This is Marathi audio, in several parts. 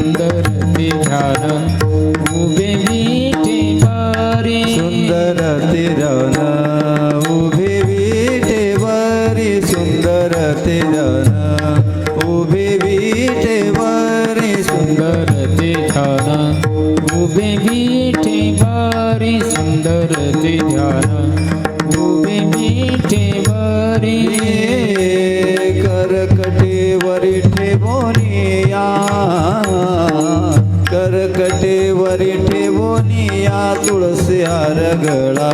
सुंदर ते ध्यान उभे विठेवरी सुंदर ते ध्यान उभे विठेवरी सुंदर ते ध्यान उभे विठेवरी सुंदर ते ध्यान उभे विठेवरी सुंदर ते ध्यान उभे विठेवरी करकटेवरी ठेवोनिया करकटेवरी ठेवोनिया तुळसी हार गळा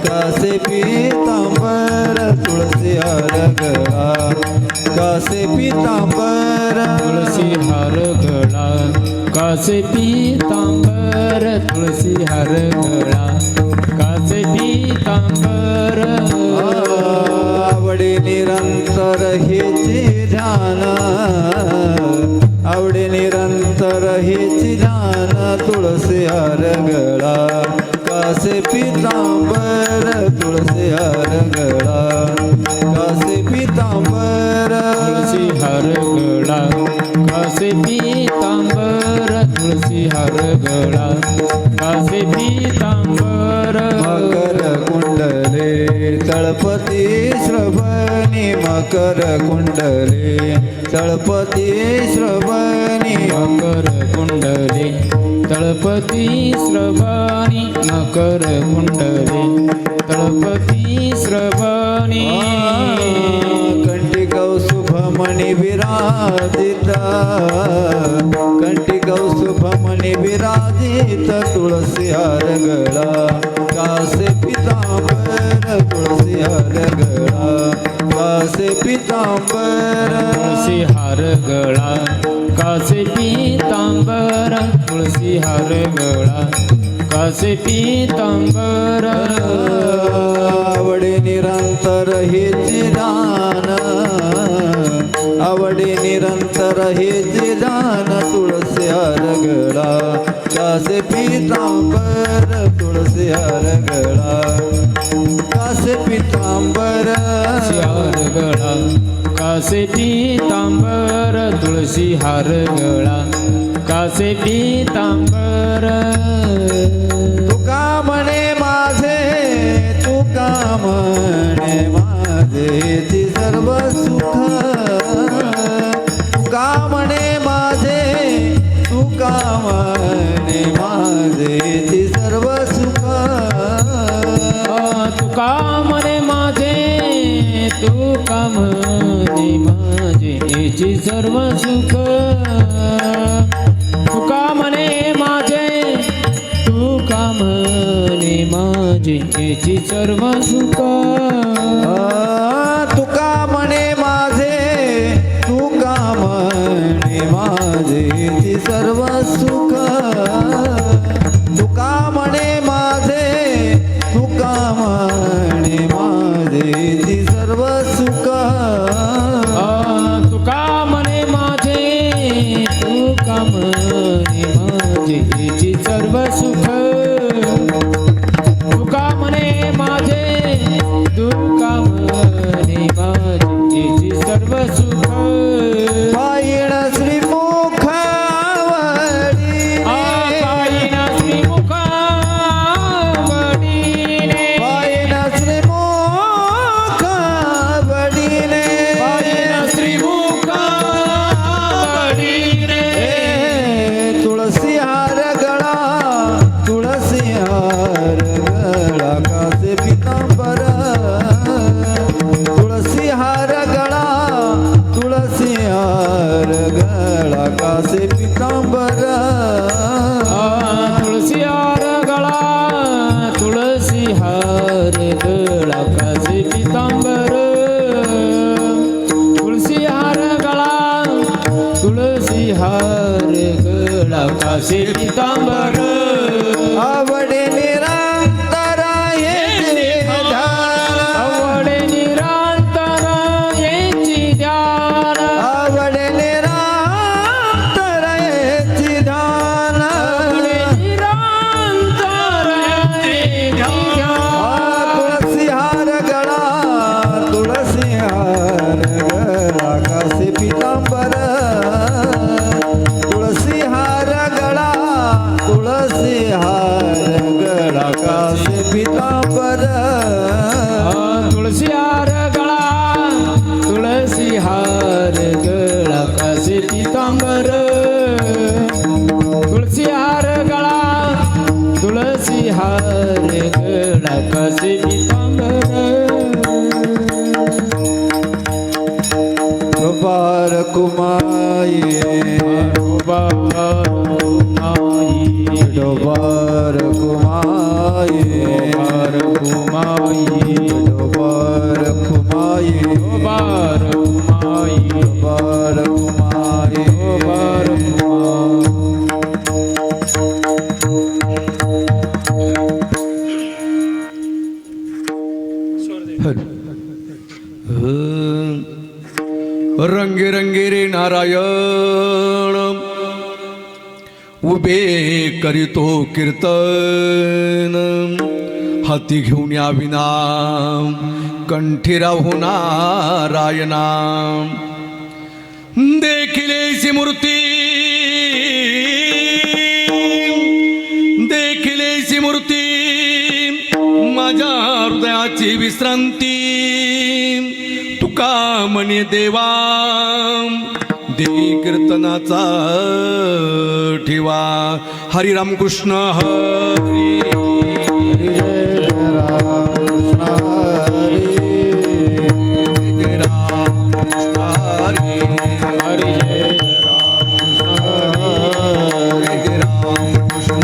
कासे पीतांबर तुळसी हार गळा कासे पीतांबर तुळसी हार गळा कासे पीतांबर तुळसी हार गळा कासे पीतांबर आवडे निरंतर हेचे ध्यान आवडे निरंतर हेचे ध्यान तुळसी हार गळा कासे पीतांबर तुळसी हार गळा कासे पीतांबर तुळसी हार गळा कासे पीतांबर तुळसी हार गळा कासे पीतांबर मकर कुंडले तळपती श्रवणी मकर कुंडले तळपती श्रवणी मकर कुंडले तळपती श्रवणी मकर कुंडले तळपती श्रवणी कंठी कौस्तुभमणि विराजिता कंठी कौस्तुभमणि विराजित तुळसी हार गळा कासे पीतांबर तुळसी हार गळा कासे पीतांबर तुळसी हार गळा कासे पीतांबर तुळसी हार गळा कासे पीतांबर आवडे निरंतर हेचे दान आवडे निरंतर हेचे दान तुळसी हार गळा कासे पीतांबर तुळसी हार गळा कासे पीतांबर हार गळा कासे पीतांबर तुळसी हार गळा कासे पीतांबर तुका म्हणे माझे तुका म्हणे माझे ती सर्व सुख तुका म्हणे माझे तुका म्हणे माझे ती सर्व सुख तुका म्हणे माझे तुका म्हणे माझे याची सर्व सुख तुका म्हणे माझे तुका म्हणे माझे याची सर्व सुख तुका म्हणे माझे तुका म्हणे माझे ती सर्व सुख तुका म्हणे माझे तुका म्हणे माझे ती सर्व सुख तुका म्हणे माझे तुका म्हणे माझे याची सर्व सुख तुका म्हणे माझे तुका म्हणे माझे याची सर्व सुख पायण श्रीमुखावरी पायीण श्रीमुखावडीने पायण श्रीमुखावडीने पायीण श्रीमुखावडीने तुळसी हार गळा तुळसी हार गळा कासे पीतांबर तुळसी हार गळा तुळसी हार गळा कासे पीतांबर तुळसी हार गळा तुळसी हार गळा कासे पीतांबर तुळसी हार गळा तुळसी हार गळा कासे पीतांबर आवडे निरंतर हेचे ध्यान आवडे निरंतर याची ध्यान आवडे निरंतर हेचे ध्यान आवडे निरंतर याची ध्यान तुळसी हार गळा तुळसी हार गळा कासे पीतांबर तुळसी हार पितांबर तुळशी हार गळा तुळशी हार गळा कसे पितांबर कृपार कुमाये डोबार कुमाये डोबार कुमाये डोबार कुमाये रंगे रंगे रे नारायण उभे करीतो कीर्तन हाती घेऊन याविना कंठी राहू नारायणा देखिलेची मूर्ती देखिलेची मूर्ती माझ्या हृदयाची विश्रांती तुका म्हणे देवा दे कीर्तनाचा ठेवा हरी रामकृष्ण हरी जय राम कृष्ण हरी जय रामकृष्ण हरी हरी जय जय रामकृष्ण हरी जय रामकृष्ण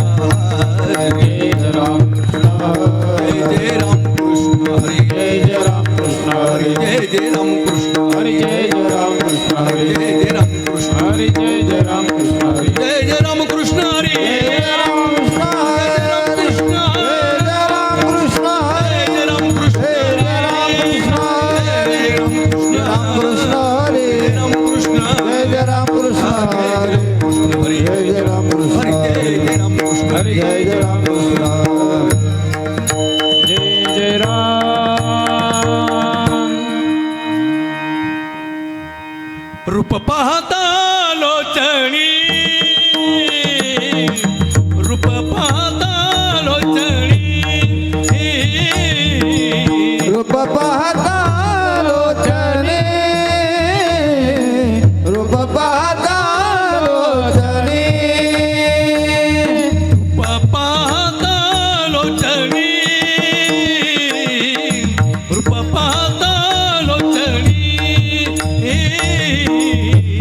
जय रामकृष्ण हरी जय जय रामकृष्ण हरी जय जय रामकृष्ण हरी जय जय रामकृष्ण हरी जय जय रामकृष्ण हरी जय जय रामकृष्ण हरी जय जय रामकृष्ण हरी जय रामकृष्ण हरी जय रामकृष्ण रामकृष्ण हरी रामकृष्ण जय जय रामकृष्ण हरी हरी जय जय रामकृष्ण हरी जय जय रामकृष्ण हरी जय जय रामकृष्ण जय जय राम रूप पाहता लोचणी रूप पाहता लोचणी रूप पाहता लोचने रूप पाहता लोचने रूप पाहता लोचणी रूप पाहता लोचणी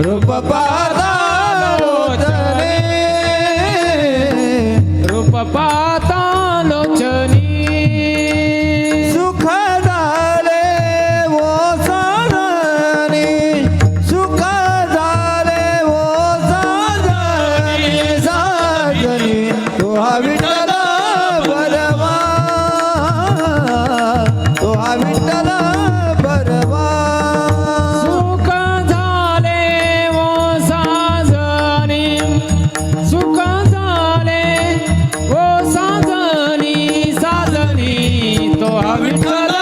रूप पाहता लोचने रूप पाहता लोचनी सुख झाले वो साजनी सुख झाले वो साजनी साजनी तो हा विठ्ठल बरवा तो हा विठ्ठल बरवा सुख झाले वो साजनी सुख झाले वो साजनी साजनी तो हा विठ्ठल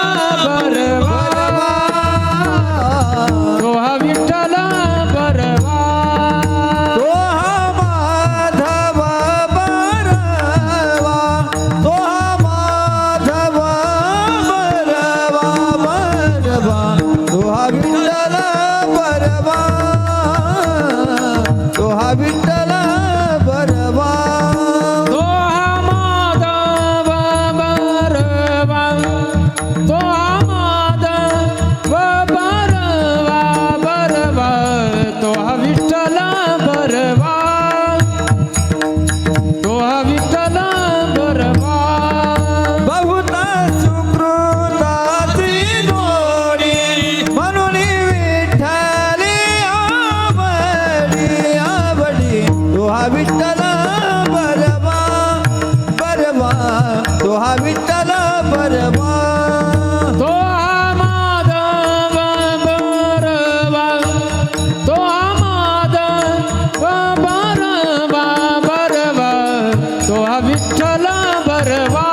बरवा तो हा विठ्ठल बरवा तो हा माधव बरवा तो हा माधव बरवा बरवा तो हा विठ्ठल बरवा तो हा विठ्ठल बरवा तो हा माधव बरवा तो हा माधव बरवा बरवा तो हा विठ्ठल बरवा तो हा विठ्ठल बरवा बहुता सुकृताची जोडी म्हणून विठ्ठली आवडी आवडी तो हा विठ्ठल बरवा बरवा तो हा विठ्ठल बरवा तो हा माधव बरवा तो हा माधव बरवा बरवा तो हा विठ्ठल बरवा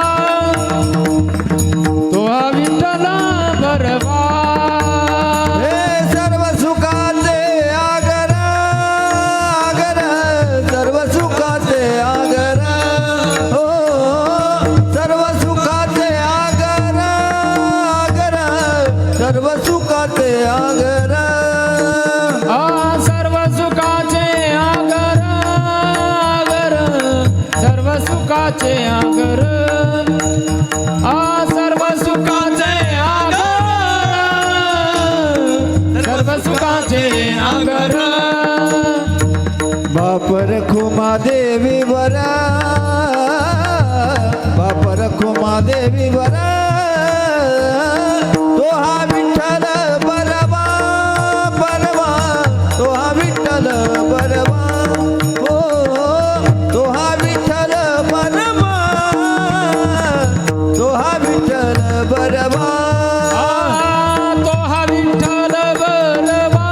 तो हा विठ्ठल बरवा हे सर्व सुखाचे आगर आगर सर्व सुखाचे आगर हो सर्व सुख सुखाचे आगर सर्व सुखाचे आगर सर्व सुखाचे आगर बापर खुमा देवी वरा बापर खुमा देवी वरा तो हा विठ्ठल बरवा बरवा तो हा विठ्ठल बरवा हो तो हा विठ्ठल बरवा तो हा विठ्ठल बरवा तो हा विठ्ठल बरवा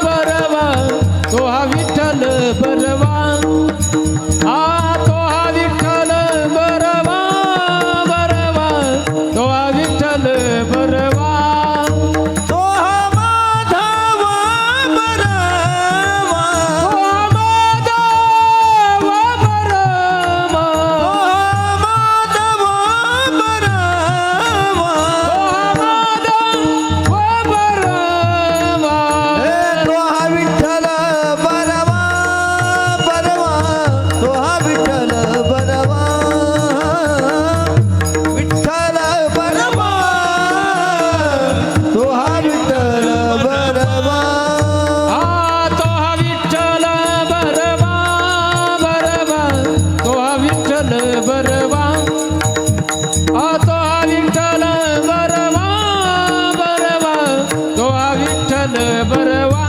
बरवा तो हा विठ्ठल बरवा तो हा विठ्ठल बरवा बरवा तो हा विठ्ठल बरवा तो हा माधव बरवा तो हा माधव बरवा माधव बरवा तो हा विठ्ठल बरवा बरवा तो हा विठ्ठल बरवा विठ्ठल बरवा तो हा विठ्ठल बरवा तो हा विठ्ठल बरवा बरवा तो हा विठ्ठल बरवा तो हा विठ्ठल बरवा बरवा तो हा विठ्ठल बरवा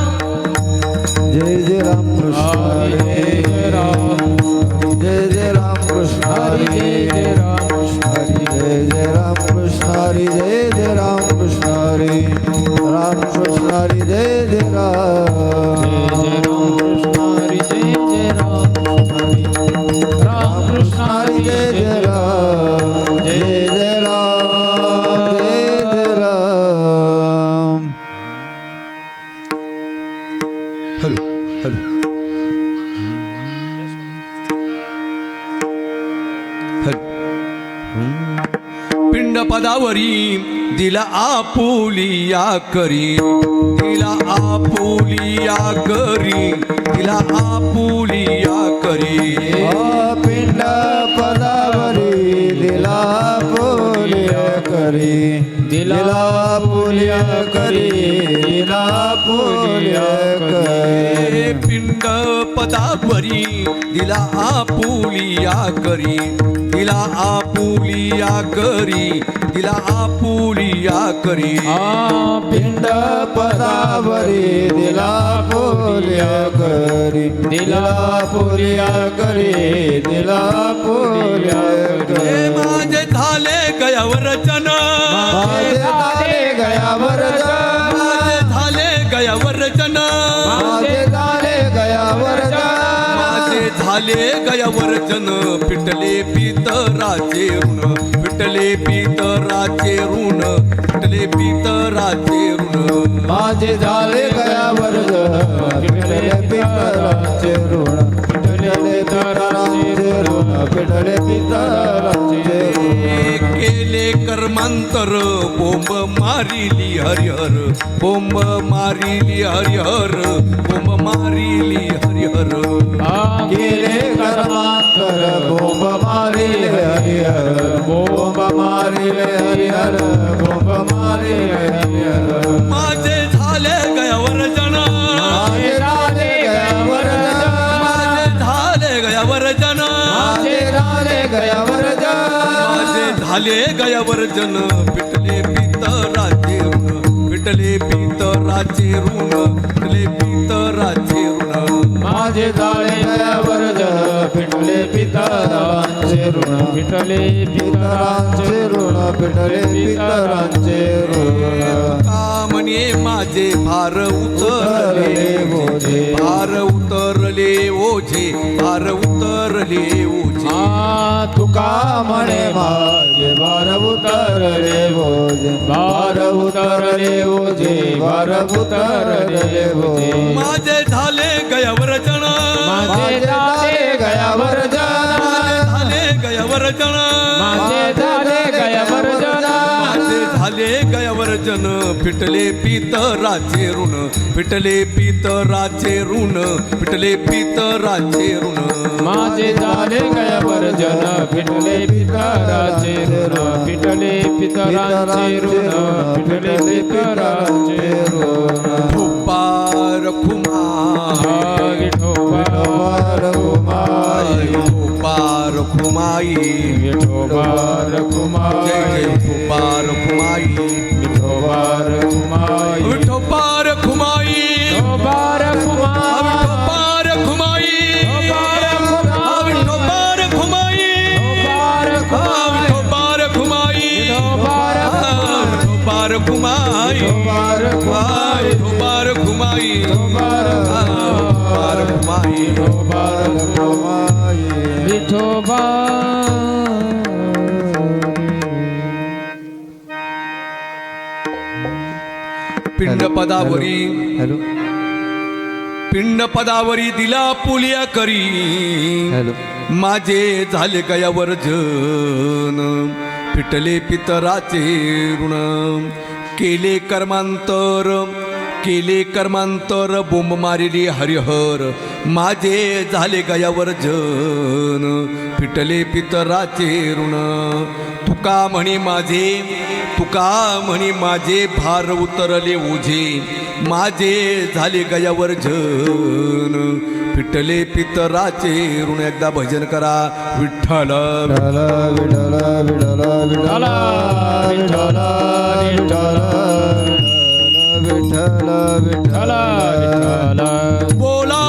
जय जय राम कृष्ण हरी जय राम जय जय राम कृष्ण हरी हरी जय राम कृष्ण हरी जय जय राम कृष्ण हरी जय जय राम कृष्ण हरी राम कृष्ण हरी जय जय राम जय राम कृष्ण हरी जय जय राम कृष्ण हरी राम कृष्ण हरी जय जय जय जय राम जय जय राम जय जय राम हॅलो हॅलो पिंड पदावरी दिला आपुलिया करी दिला आपुलिया करी दिला आपुलिया करी पिंड पदावरी दिला पुलिया करी दिला पुलिया करी दिला पुलिया करी पिंड पदावरी दिला आपुलिया करी दिला आपुलिया करी दिला आपुलिया करी पिंड पदावरी दिला पुलिया करी दिला पुलिया करी दिला पुलिया करी माझे झाले गयावर जन माझे झाले गयावर माझे झाले गयावर जन माझे झाले गयावर माझे झाले गयावर जन पिटले पितराचे ऋण पिटले पितराचे ऋण पिटले पितराचे ऋण माझे झाले गयावर पिटले पितराचे ऋण पिटले पितराचे ऋण पिटले पितराचे ऋण केले कर्मांतर बोंब मारिली हरिहर बोंब मारिली हरिहर बोंब मारिली हरिहर गेले कर्मांतर बोंब मारिले हरिहर बोंब मारिले हरिहर बोंब मारिले हरिहर माझे झाले गयावर जन माझे झाले गयावर माझे झाले गयावर जन माझे झाले गयावर माझे झाले गयावर जन पिटले पितराचे ऋण पिटले पितराचे ऋण पिटले पितराचे ऋण माझे झाले गयावर पिटले पितरांचे ऋण विठ्ठले पितरांचे ऋण पिटले पितरांचे ऋण का म्हणे माझे भार उतरले ओझे. भार उतरले ओझे भार उतरले ओझे तुका म्हणे माझे भार उतरले ओझे भार उतरले ओझे भार उतरले ओझे माझे झाले गयावर जन माझे झाले गयावर झाले गयावर जन माझे झाले गयावर माझे झाले गयावर जन फिटले पितराचे ऋण फिटले पित पितराचे ऋण फिटले पितराचे ऋण माझे झाले गयावर जन फिटले पितराचे ऋण फिटले पितराचे ऋण फिटले पितराचे ऋण ठोपार खुमाई विठोबार कुमाई ठोपार खुमाई विठोबार जय कुमाई जय ठोपार खुमाई विठोबार कुमाई विठोपार खुमाई विठोबार कुमाई विठोपार खुमाई विठोपार खुमाई विठोपार खुमाई विठोपार खुमाई विठोपार खुमाई विठोपार खुमाई विठोबा पिंड पदावरी हॅलो पिंड पदावरी दिला पुलिया करी हॅलो माझे झाले गयावर जन फिटले पितराचे ऋण केले कर्मांतर बोंब मारिली हरिहर माझे झाले गयावर जन फिटले पितराचे ऋण तुका म्हणे माझे भार उतरले ओझे माझे झाले गयावर जन फिटले पितराचे ऋण एकदा भजन करा विठ्ठल विठ्ठल विठ्ठल विठ्ठल विठ्ठल विठ्ठल विठ्ठल विठ्ठल विठ्ठल विठ्ठल बोला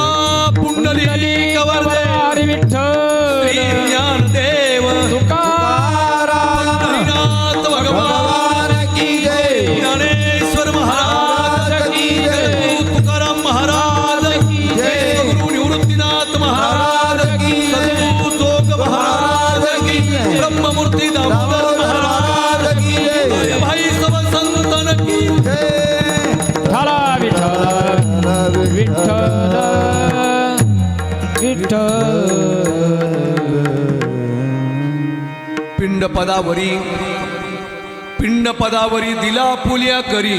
पुंडलिक वरदे विठ्ठल श्री ज्ञानदेव तुकाराम हरिनाथ भगवान की जय ज्ञानेश्वर महाराज की जय तुकाराम महाराज की जय गुरु निवृत्तीनाथ महाराज की जय सद्गुरु जोग महाराज की ब्रह्ममूर्ती दामोदर महाराज की जय भाई सब संतन की विठ्ठल विठ्ठल विठ्ठल पिंड पदावरी दिला पुलिया करी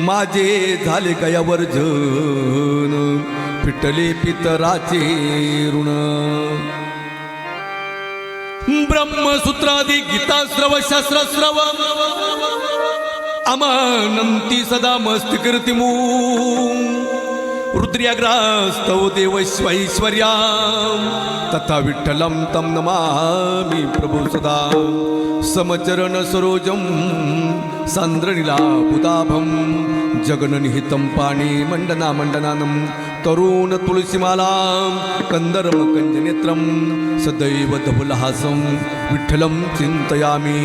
माझे झाले गयावर जन फिटले पितराचे ऋण ब्रह्मसूत्रादी गीता श्रव शास्त्र श्रव अमानंती सदा मस्त कीर्तिमू रुद्र्याग्रास्तव देवश्वैश्वर्या तथा विठ्ठलं तं नमामि प्रभु सदा समचरण सरोजं सान्द्रनीलाभुताभं जगननिहितं पाणि मण्डनानं तरुण तुलसीमालां कन्दरं कञ्जनेत्रं सदैव धवलहासं विठ्ठलं चिन्तयामि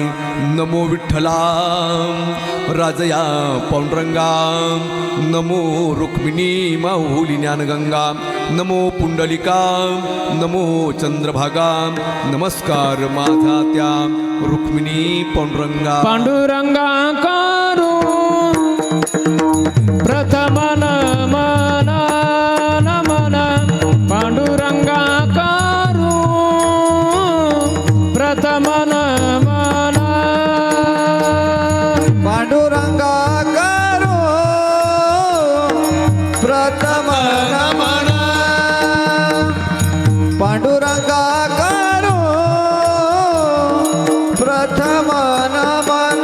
नमो विठ्ठला राजया पांडुरंगा नमो रुक्मिणी माऊली ज्ञानगंगा नमो पुंडलिका नमो चंद्रभागा नमस्कार माझा त्या रुक्मिणी पांडुरंगा पांडुरंगा करू प्रथम नमन नमन पांडुरंगा करू प्रथम नमन पांडुरंगा करो प्रथम नमन पांडुरंगा करो प्रथम नमन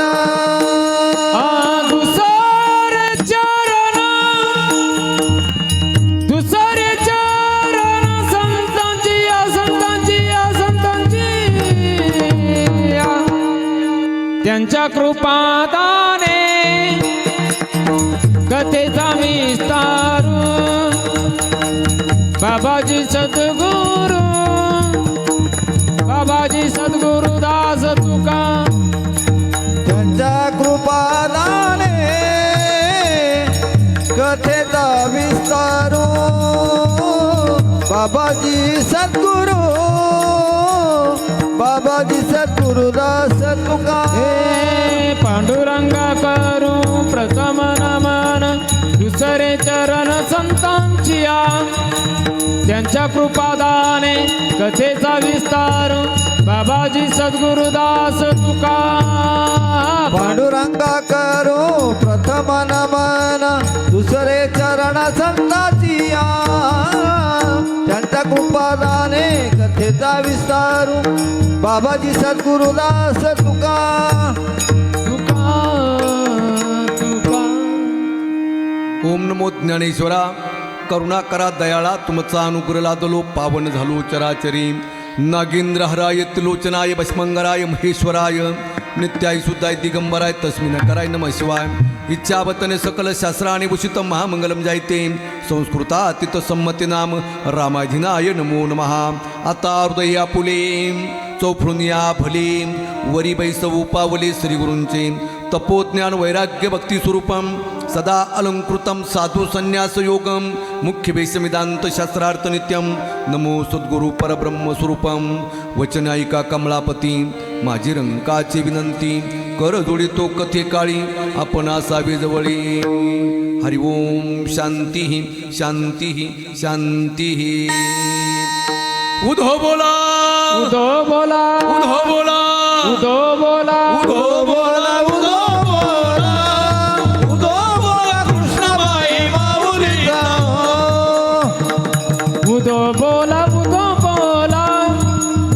दुसरे चरण संतांची त्यांच्या कृपादाने कथेचा विस्तार बाबाजी सद्गुरुदास तुका त्यांच्या कृपादाने कथेचा विस्तारो बाबाजी सद्गुरुदास तुका हे पांडुरंगा करू प्रथम नमन दुसरे चरण संतांचिया त्यांच्या कृपादाने कथेचा विस्तार बाबाजी सद्गुरुदास तुका पांडुरंगा करू प्रथम नमन दुसरे चरण संताची त्यांच्या कृपादाने कथेचा विस्तारू बाबाजी सद्गुरुदास तुका तुका तुका ओम नमो ज्ञानेश्वरा करुणाकरा दयाळा तुमचा अनुग्रह लादलो पावन झालो चराचरी नागेंद्र हराय त्रिलोचनाय भस्मंगराय महेश्वराय नित्याय सुद्धाय दिगंबराय तस्मिन कराय नमः शिवाय इच्छावतने सकल शास्त्राने भूषित महामंगलम जायते संस्कृतातीत संमती नाम रामाधिनाय नमो नमः आता हृदय आपुले चौफळून या भले वरी बैसव पावले श्रीगुरूंचे तपोज्ञान वैराग्य भक्ती स्वरूपम सदा अलंकृतम साधु संन्यास योगम मुख्य वेशमिदांत शास्त्रार्थ नित्यम नमो सद्गुरु परब्रह्म स्वरूपम वचनायिका कमलापती माझी रंकाची विनंती कर जोडितो कथे काळी आपण असावे जवळी हरि ओम शांती शांती शांती उधो बोला उदो बोला उधो बोला उदो बोला उधो बोला उदो बोला उदो बोला कृष्णाबाई माऊलीचा उदो बोला उदो बोला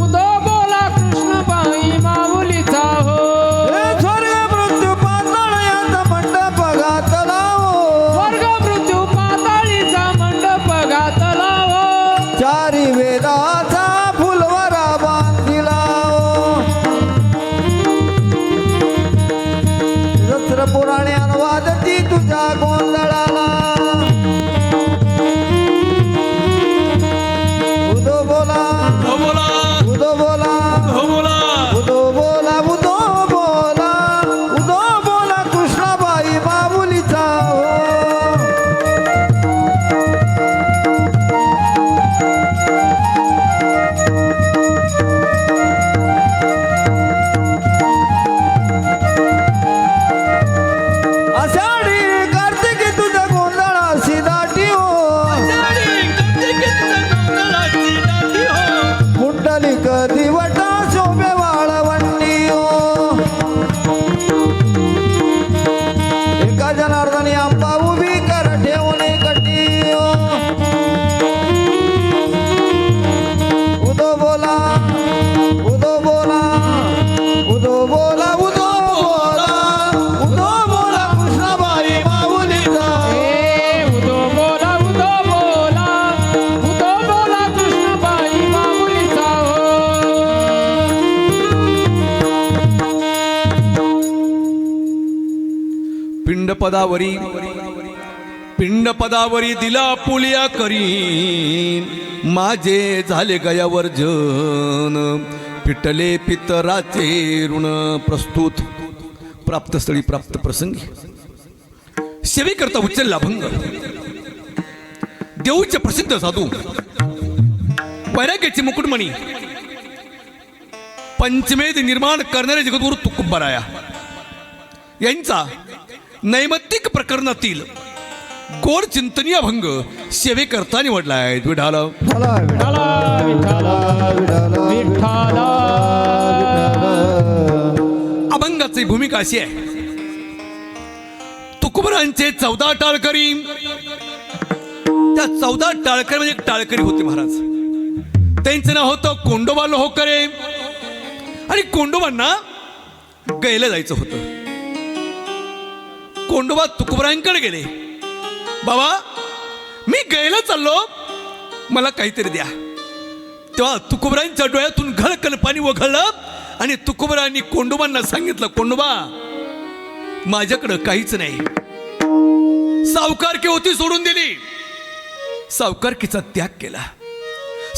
उदो बोला कृष्णबाई माऊलीचा हो हे स्वर्ग मृत्यू पाताळ यांचा मंडप घातला स्वर्ग मृत्यू पाताळीचा मंडप घातला हो चारी वेदाचा फुलवरा बांधिला सत्र पुराणे अनुवादती तुझ्या गोंधळाला उदो बोला उधो बोला उदो बोला उधो बोला उदो बोला उदो बोला उदो बोला कृष्णाबाई माऊलीचा हो आषाढी कार्तिकी तुझ्या गोंधळाशी दाटी हो कुंडलिक दिवटा शोभे वाळवंडी हो एका जनार्दनी आंबा उभी कर ठेवून कटी हो उदो बोला उदो बोला उदो बोला उदो बोला उदो बोला कृष्णाबाई माऊलीचा ए उदो बोला उदो बोला उदो बोला कृष्णबाई माऊलीचा हो पिंडपदावरी दिला पुलिया करी माझे झाले गयावर जन पिटले पितराचे ऋण प्रस्तुत प्राप्त स्थळी प्राप्त प्रसंगी सेवे करता उचलला भंग देऊचे प्रसिद्ध साधू वैराग्याचे मुकुटमणी पंचमेध निर्माण करणारे जगद्गुरु तुकोबाराया यांचा नैमित्तिक प्रकरणातील गोड चिंतनीय भंग सेवे करता निवडला आहे विढाल विठ्ठला विठ्ठला विठ्ठला विठ्ठला अभंगाची भूमिका अशी आहे तुकोबरांचे 14 टाळकरी त्या 14 टाळकरी म्हणजे एक टाळकरी होते महाराज त्यांचं नाव होतं कोंडोबा लोहकरे आणि कोंडोबांना गैला जायचं होतं कोंडोबा तुकोबरांकडे गेले बाबा मी गैला चाललो मला काहीतरी द्या तेव्हा तुकोबरांच्या डोळ्यातून घळकन पाणी वगळलं आणि तुकोबरांनी कोंडोबांना सांगितलं कोंडोबा माझ्याकडं काहीच नाही सावकारकी होती सोडून दिली सावकारकीचा त्याग केला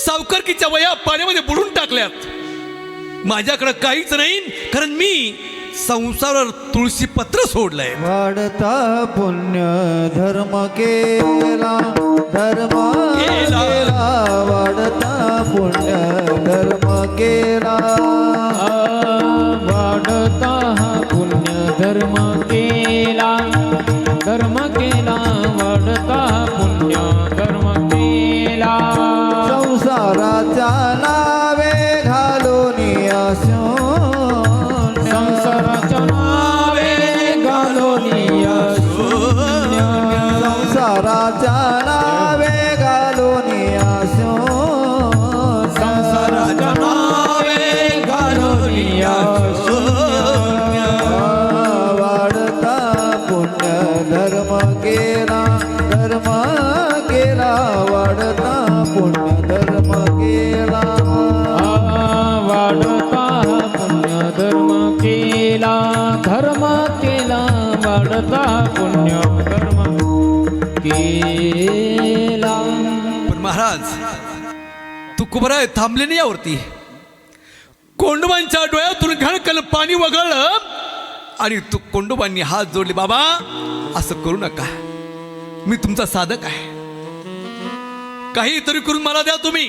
सावकारकीच्या वया पाण्यामध्ये बुडून टाकल्यात माझ्याकडं काहीच नाही कारण मी संसारावर तुळशी पत्र सोडलंय वाढता पुण्य धर्म केला केला वाढता पुण्य धर्म केला वाढता हा पुण्य धर्म केला वाढता पुण्य धर्म केला संसाराच्या नावे घालून वाढता पुण्य धर्म केला वाढता पुण्य धर्म केला वाढता पुण्य धर्म केला. पण महाराज तुकोबराय थांबले नाही यावरती. कोंडोबांच्या डोळ्यातून घळकन पाणी वगळलं आणि तू कोंडोबांनी हात जोडले. बाबा असं करू नका, मी तुमचा साधक आहे, काहीतरी करून मला द्या तुम्ही.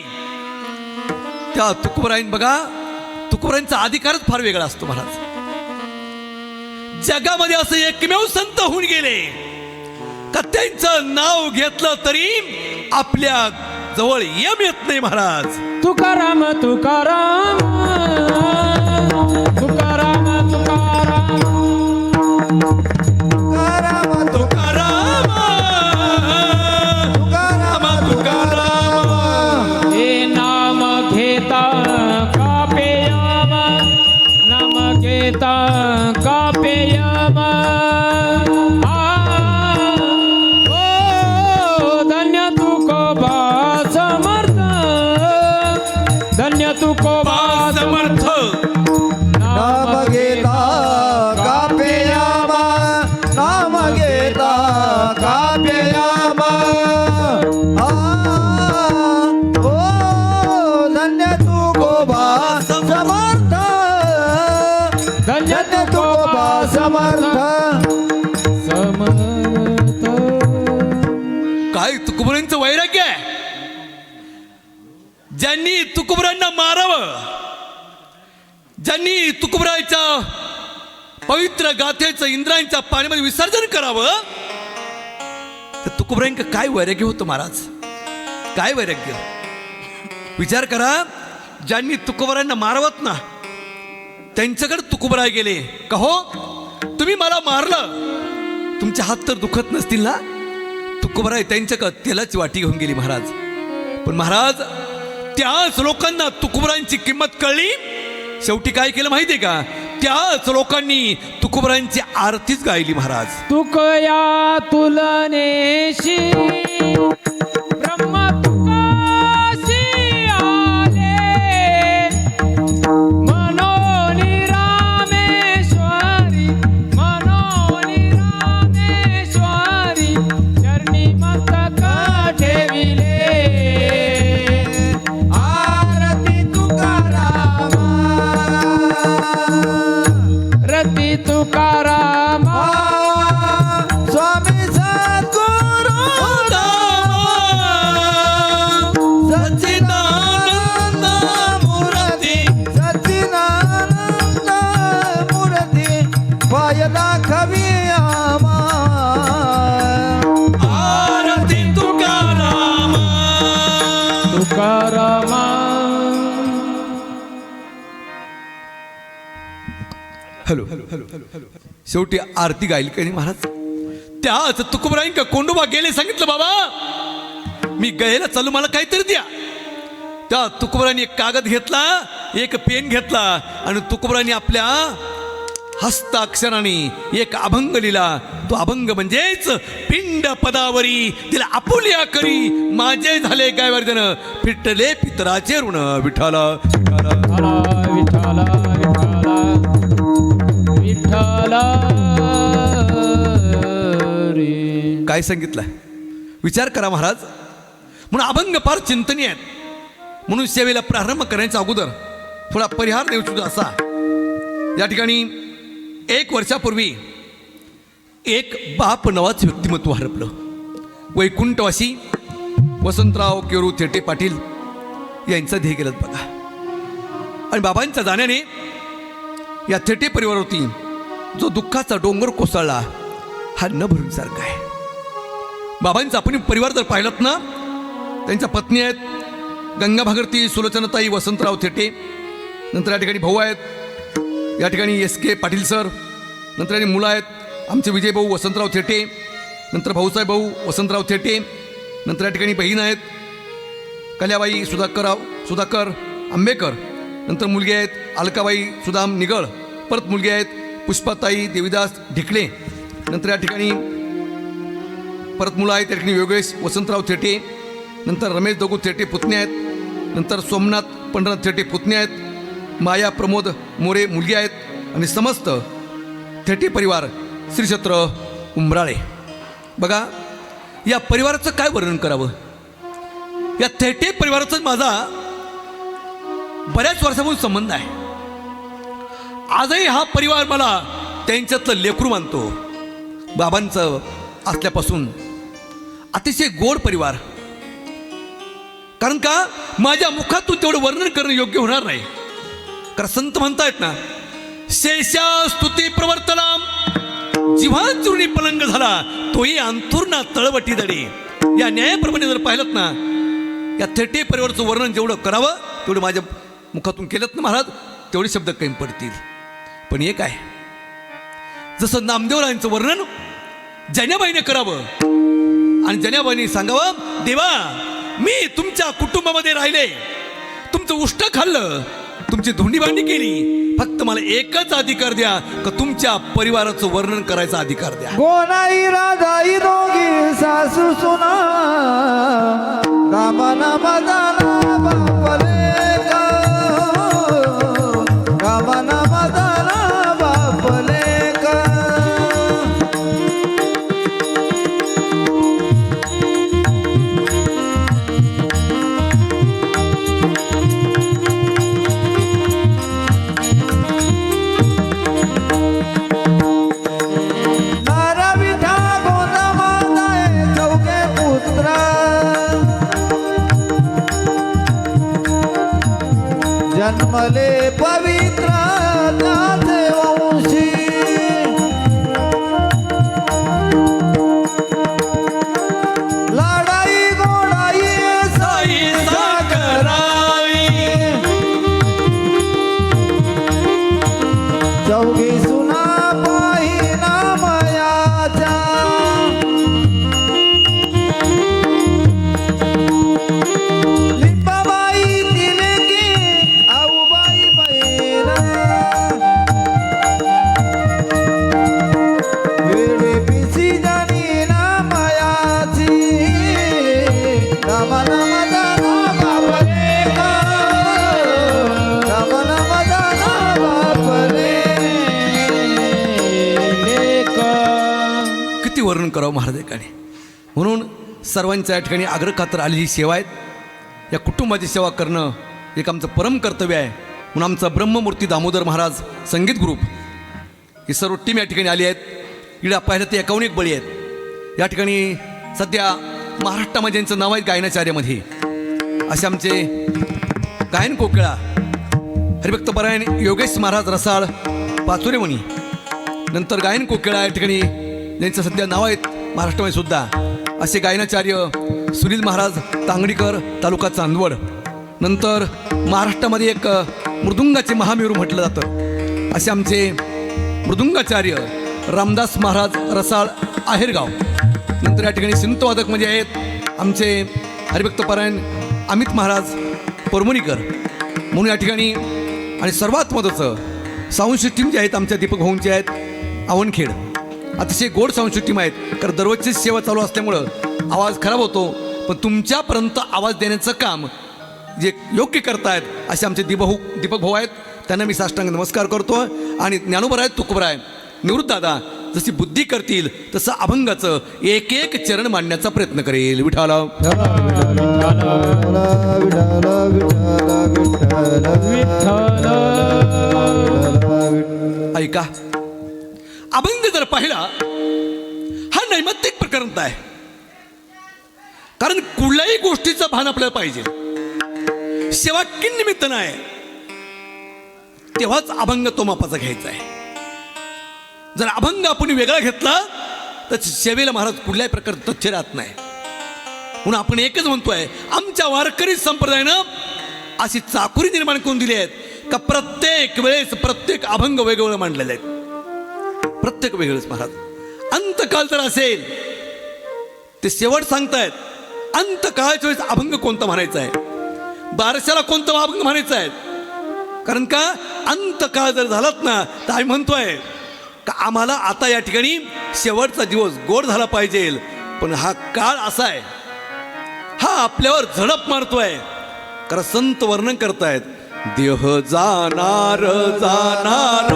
त्या तुकोबराईन बघा, तुकोबराईंचा अधिकारच फार वेगळा असतो महाराज. जगामध्ये असं एकमेव संत होऊन गेले का त्यांचं नाव घेतलं तरी आपल्या जवळ यम येत नाही महाराज. तुकाराम तुकाराम तुकाराम तुकाराम तुकाराम तुकाराम तुकाराम तुकाराम हे नाम घेता कापेयम नाम घेता कापेयम. धन्य तुकोबा समर्थ धन्य तुकोबा समर्थ. नाम घेता कापेयामा नाम घेता कापेयामा ओ धन्य तू गोबा समर्थ धन्य धन्य तू गोबा समर्थ समर्थ. काय तुकोबरांचं वैराग्य आहे. ज्यांनी तुकोबरांना मारावं, ज्यांनी तुकोबराच्या पवित्र गाथेचं इंद्रायणच्या पाण्यामध्ये विसर्जन करावं, तर तुकोबरांक काय वैराग्य होतं महाराज, काय वैराग्य. विचार करा, ज्यांनी तुकोबरांना मारवत ना त्यांच्याकडे तुकोबराय गेले का हो तुम्ही मला मारलं, तुमचे हात तर दुखत नसतील ना. तुकोबराय त्यांच्याकडे तेलाची वाटी घेऊन गेली महाराज. पण महाराज त्याच लोकांना तुकोबरांची किंमत कळली. शेवटी काय केलं माहितीये का, त्याच लोकांनी तुकोबरांची आरतीच गायली महाराज. तुकया तुलनेशी ब्रह्म तुकाशी आले मनोनी रामेश्वरी मनोनी रामेश्वरी चरणी मस्तक ठेविले. आरती तुकारामा रती तुकारामा स्वामी सद्गुरु सच्चिदानंद मूर्ती सच्चिदानंद मूर्ती पाय दाखवी आमा आरती तुकाराम. तुकारामा. हॅलो शेवटी आरती गायली काही महाराज. त्याच तुकोबराईंका कोंडोबा गेले, सांगितलं बाबा मी गयला चालू, मला काहीतरी द्या. त्या तुकोबरांनी एक कागद घेतला, एक पेन घेतला आणि तुकोबरांनी आपल्या हस्ताक्षराने एक अभंग लिहिला. तो अभंग म्हणजेच पिंड पदावरी तिला आपुल्या करी माझे झाले काय वर्धन फिटले पितराचे ऋण विठाला विठाला विठाला विठाला विठाला रे. काय सांगितलं विचार करा महाराज. म्हणून अभंग फार चिंतनीय आहेत. म्हणून सेवेला प्रारंभ करण्याच्या अगोदर थोडा परिहार देऊ इच्छितो असा. या ठिकाणी 1 वर्षापूर्वी एक बाप नावाचं व्यक्तिमत्व हरपलं. वैकुंठवासी वसंतराव केरू थेटे पाटील यांचं ध्येय गेलं बघा. आणि बाबांच्या जाण्याने या थेटे परिवारावरती जो दुःखाचा डोंगर कोसळला हा न भरूनसारखा आहे. बाबांचा आपण परिवार जर पाहिलात ना, त्यांच्या पत्नी आहेत गंगा भागरती सुलोचनाताई वसंतराव थेटे, नंतर या ठिकाणी भाऊ आहेत या ठिकाणी SK पाटील सर, नंतर आणि मुलं आहेत आमचे विजय भाऊ वसंतराव थेटे, नंतर भाऊसाहेब भाऊ वसंतराव थेटे, नंतर या ठिकाणी बहीण आहेत कल्याबाई सुधाकर आंबेकर, नंतर मुलगे आहेत अलकाबाई सुदाम निगळ, परत मुलगे आहेत पुष्पाताई देविदास ढिकले, नंतर या ठिकाणी परत मुलं आहेत त्या ठिकाणी योगेश वसंतराव थेटे, नंतर रमेश दगू थेटे पुतणे आहेत, नंतर सोमनाथ पंढरनाथ थेटे पुतणे आहेत, माया प्रमोद मोरे मुलगी आहेत आणि समस्त थेटे परिवार श्रीक्षेत्र उंबराळे. बघा या परिवाराचं काय वर्णन करावं. या थेटे परिवाराचा माझा बऱ्याच वर्षापासून संबंध आहे. आजही हा परिवार मला त्यांच्यातलं लेकरू मानतो. बाबांचं असल्यापासून अतिशय गोड परिवार. कारण का माझ्या मुखातून तेवढं वर्णन करणं योग्य होणार नाही. कारण संत म्हणतायत ना, शेषा स्तुती प्रवर्तनाम जिव्हा चुरणी पलंग झाला तोही अंथुरणा तळवटी दडी. या न्यायाप्रमाणे जर पाहिलं ना, या थेटे परिवाराचं वर्णन जेवढं करावं तेवढं माझ्या मुखातून केलं ना महाराज, तेवढे शब्द कमी पडतील. पण एक आहे, जसं नामदेवरायांचं वर्णन जनाबाईने करावं आणि जनाबाईने सांगावं, देवा मी तुमच्या कुटुंबामध्ये राहिले, तुमचं उष्ट खाल्लं, तुमची धुंडी भांडी केली, फक्त मला एकच अधिकार द्या का तुमच्या परिवाराचं वर्णन करायचा अधिकार द्या. गोनाई राधाई दोघी सासू सुना रामना मदाना बापले का, रामना मदाना बापले का. जन्मले पवित्र नाथे वंशी, लढाई गोडाई साई साखराई, चौघी सुना पाहिना मयाच्या, वर्णन करावं महाराज एकाने. म्हणून सर्वांच्या या ठिकाणी आग्रह खातर आलेली सेवा आहेत. या कुटुंबाची सेवा करणं एक आमचं परम कर्तव्य आहे. म्हणून आमचा ब्रह्ममूर्ती दामोदर महाराज संगीत ग्रुप ही सर्व टीम या ठिकाणी आली आहेत. इकडे पाहिलं ते 51 बळी आहेत. या ठिकाणी सध्या महाराष्ट्रामध्ये यांचं नाव आहे गायनाचार्यामध्ये. असे आमचे गायन कोकिळा हरिभक्तपरायण योगेश महाराज रसाळ पाचुरेमणी, नंतर गायन कोकिळा या ठिकाणी ज्यांचं सध्या नाव आहेत महाराष्ट्रामध्ये सुद्धा असे गायनाचार्य सुनील महाराज तांगडीकर तालुका चांदवड. नंतर महाराष्ट्रामध्ये एक मृदुंगाचे महामेरू म्हटलं जातं असे आमचे मृदुंगाचार्य रामदास महाराज रसाळ आहेरगाव. नंतर या ठिकाणी सिंतवादक म्हणजे आहेत आमचे हरिभक्तपरायण अमित महाराज परमुनीकर म्हणून या ठिकाणी. आणि सर्वात महत्त्वाचं सांस्कृतिक टीम जे आहेत आमच्या दीपक भाऊंचे आहेत आवनखेड, अतिशय गोड सांस्कृतिक टीम आहेत. कारण दररोजची सेवा चालू असल्यामुळं आवाज खराब होतो, पण तुमच्यापर्यंत आवाज देण्याचं काम जे योग्य करतायत असे आमचे दीपक भाऊ आहेत. त्यांना मी साष्टांग नमस्कार करतो. आणि ज्ञानोबर आहेत तुकोबर आहे निवृत्त दादा जशी बुद्धी करतील तसं अभंगाचं एक एक चरण मांडण्याचा प्रयत्न करेल. विठाला ऐका, अभंग जर पाहिला हा नैमित्तिक प्रकरण आहे. कारण कुठल्याही गोष्टीचं भान आपल्याला पाहिजे. सेवा किनिमित्त नाही तेव्हाच अभंग तो मापाचा घ्यायचा आहे. जर अभंग आपण वेगळा घेतला तर सेवेला महाराज कुठल्याही प्रकारचं तथ्य राहत नाही. म्हणून आपण एकच म्हणतोय, आमच्या वारकरी संप्रदायानं अशी चाकुरी निर्माण करून दिली आहेत का प्रत्येक वेळेस प्रत्येक अभंग वेगवेगळं मांडलेले आहेत. प्रत्येक वेगळंच महाराज. अंतकाल जर असेल ते शेवट सांगतायत, अंतकाळाच्या वेळेस अभंग कोणता म्हणायचा आहे, बारशाला कोणता अभंग म्हणायचा आहे. कारण का अंतकाळ जर झालात ना तर आम्ही म्हणतोय का आम्हाला आता या ठिकाणी शेवटचा दिवस गोड झाला पाहिजे. पण हा काळ असा आहे हा आपल्यावर झडप मारतोय. कारण संत वर्णन करतायत, देह जाणार जाणार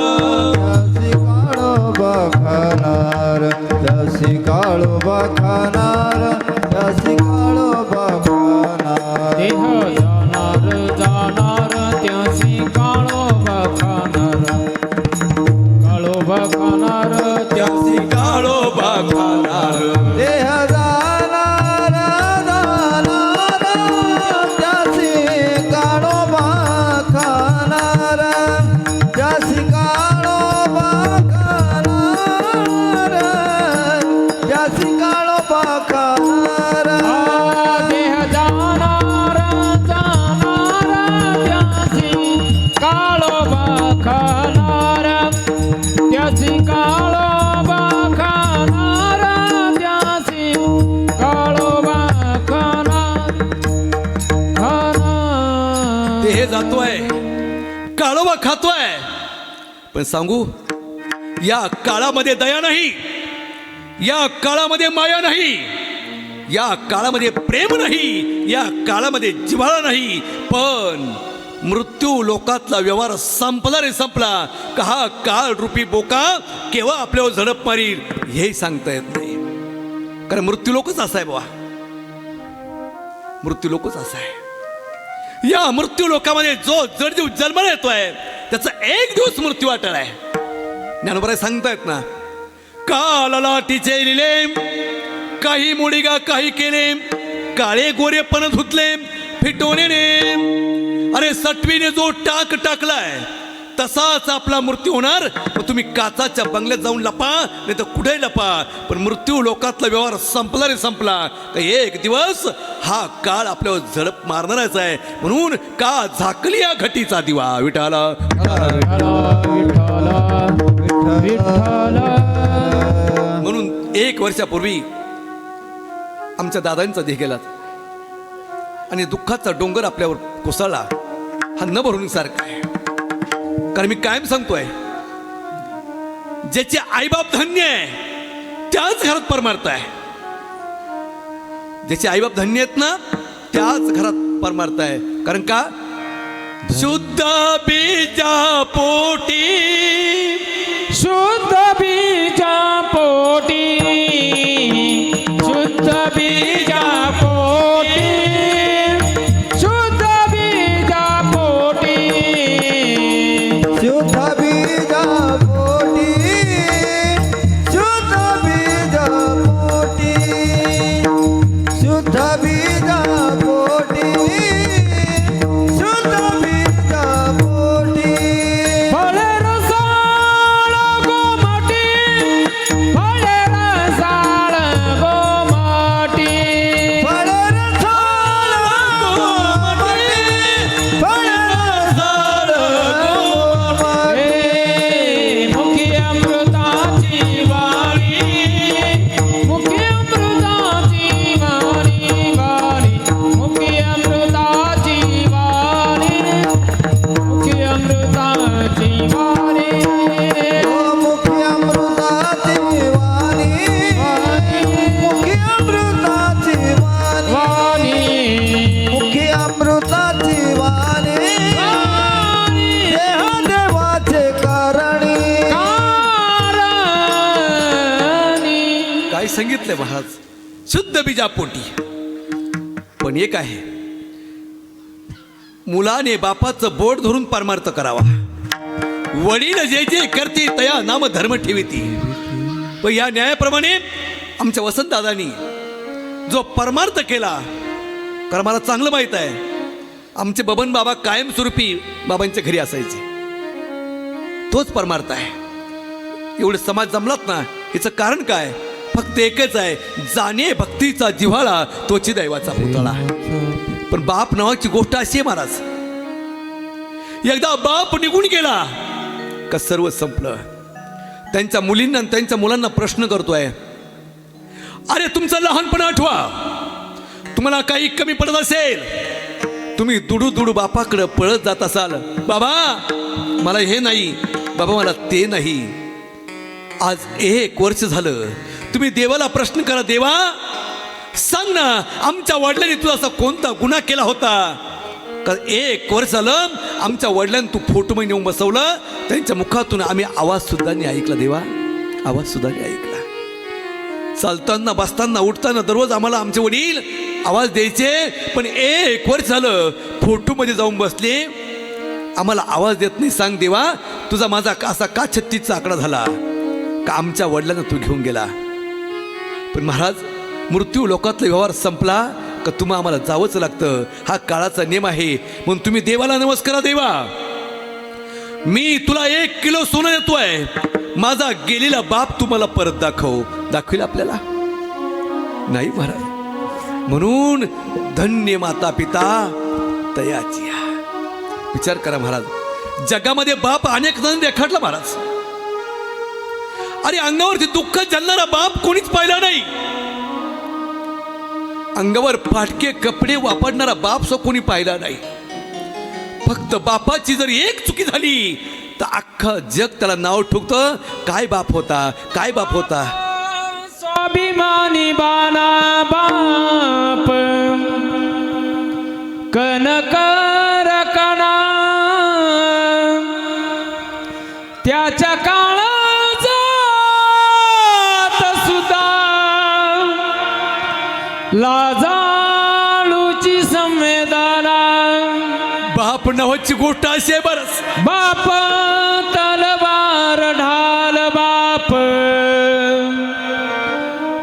त्यासी काळोबा खाणार, त्यासी काळोबा खाणार, त्यासी काळोबा खाणार. देह जाणार जाणार त्यासी काळोबा खाणार, काळोबा खाणार त्यासी काळोबा खाणार. देह जाणार जाणार, त्यासी काळोबा खाणार, त्यासी काळोबा खाणार, त्यासी काळोबा खाणार. देह जाणार जाणार त्यासी काळोबा खाणार, त्यासी काळोबा खाणार, त्यासी काळोबा खाणार खाणार. देह जातोय, काळोबा खातोय, पण सांगू, या काळामध्ये दया नाही, या काळामध्ये माया नाही, या काळामध्ये प्रेम नाही, या काळामध्ये जिव्हाळा नाही. पण मृत्यू लोकातला व्यवहार संपला रे संपला, का हा काळ रूपी बोका केव्हा आपल्यावर झडप मारील हेही सांगता येत नाही. कारण मृत्यू लोकच असा आहे बाबा, मृत्यू लोकच असा आहे. या मृत्यू लोकामध्ये जो जडजीव जन्माला येतोय त्याचा एक दिवस मृत्यू अटळ आहे. ज्ञानोबराय सांगतायत ना, कालाला टिचे लिले काही मुडिगा काही केले, काळे गोरे पण धुतले फिटवणे. अरे सटवीने जो टाक टाकलाय तसाच आपला मृत्यू होणार. मग तुम्ही काचाच्या बंगल्यात जाऊन लपा, नाही तर कुठे लपा, पण मृत्यू लोकातला व्यवहार संपला रे संपला. का एक दिवस हा काळ आपल्यावर झडप मारणारच आहे. म्हणून का झाकली या घटीचा दिवा विठाला. म्हणून 1 वर्षापूर्वी आमच्या दादांचा देह गेला आणि दुःखाचा डोंगर आपल्यावर कोसळला. हा न भरून सारखा आहे. कारण मी कायम सांगतोय, ज्याचे आईबाप धन्य आहे त्याच घरात परमार्थ आहे. ज्याचे आईबाप धन्य आहेत ना त्याच घरात परमार्थ आहे. कारण का, शुद्ध बीजा पोटी, शुद्ध बीजा पोटी, शुद्ध बीजा पोटी, शुद्ध बीजा पोटी, शुद्ध बीजा पोटी, शुद्ध बीजा पोटी, शुद्ध बीजा पोटी, शुद्ध बीजा पोटी. फळे रसाळ गोमाटी, फळे रसाळ गोमाटी, फळे रसाळ गोमाटी, फळे रसाळ गोमाटी. मुखी अमृताची वाणी, मुखी अमृताची वाणी, वाणी, मुखी अमृताची वाणी, मुखी अमृताची वाणी, ओ मुखी अमृताची वाणी, मुखी अमृताची वाणी, वाणी, मुखी अमृताची वाणी. देह देवाचे कारणी. कारणी. काय सांगितलंय महाराज, शुद्ध बीजा पोटी. पण एक आहे, मुलाने बापाचं बोट धरून परमार्थ करावा. वडील जे जे करते तया नाम धर्म ठेविती. पण या न्यायाप्रमाणे आमच्या वसंतदादांनी जो परमार्थ केला, कारण मला चांगलं माहीत आहे, आमचे बबन बाबा कायमस्वरूपी बाबांच्या घरी असायचे. तोच परमार्थ आहे. एवढे समाज जमलात ना, याचं कारण काय, फक्त एकच आहे, जाणे भक्तीचा जिव्हाळा तोची दैवाचा पुतळा. पण बाप नावाची गोष्ट अशी आहे महाराज, एकदा बाप निघून गेला का सर्व संपलं. त्यांच्या मुलींना आणि त्यांच्या मुलांना प्रश्न करतोय, अरे तुमचं लहानपण आठवा, तुम्हाला काही कमी पडत असेल, तुम्ही दुडू दुडू बापाकडे पळत जात असाल, बाबा मला हे नाही, बाबा मला ते नाही. आज 1 वर्ष झालं, तुम्ही देवाला प्रश्न करा, देवा सांग ना, आमच्या वडिलांनी तुला असा कोणता गुन्हा केला होता का 1 वर्ष झालं आमच्या वडिलांनी तू फोटो नेऊन बसवलं, त्यांच्या मुखातून आम्ही आवाज सुद्धा नाही ऐकला देवा, आवाज सुद्धा नाही ऐकला. चालताना बसताना उठताना दररोज आम्हाला आमचे वडील आवाज द्यायचे, पण 1 वर्ष झालं फोटोमध्ये जाऊन बसले, आम्हाला आवाज देत नाही. सांग देवा, तुझा माझा असा का 36चा आकडा झाला का आमच्या वडिलांना तू घेऊन गेला. पण महाराज, मृत्यू लोकातला व्यवहार संपला का तुम्हा आम्हाला जावंच लागतं, हा काळाचा नियम आहे. म्हणून तुम्ही देवाला नमस्कार. देवा, मी तुला 1 किलो सोनं देतोय, माझा गेलेला बाप तुम्हाला परत दाखवेल आपल्याला नाही महाराज. म्हणून धन्य माता पिता तयाची. विचार करा महाराज, जगामध्ये बाप अनेक जण रेखाटला महाराज. अरे अंगावरती दुःख जाणणारा बाप कोणीच पाहिला नाही, अंगावर फाटके कपडे वापरणारा बाप सो कोणी पाहिला नाही. फक्त बापाची जर एक चुकी झाली तर अख्खं जग त्याला नाव ठोकतं, काय बाप होता, काय बाप होता. स्वाभिमानी बाना बाप कनकर कणा, त्याच्या काळात सुद्धा लाजाळूची संवेदना. बाप नावाची गोष्ट अशी आहे बरंच. बाप तलवार ढाल बाप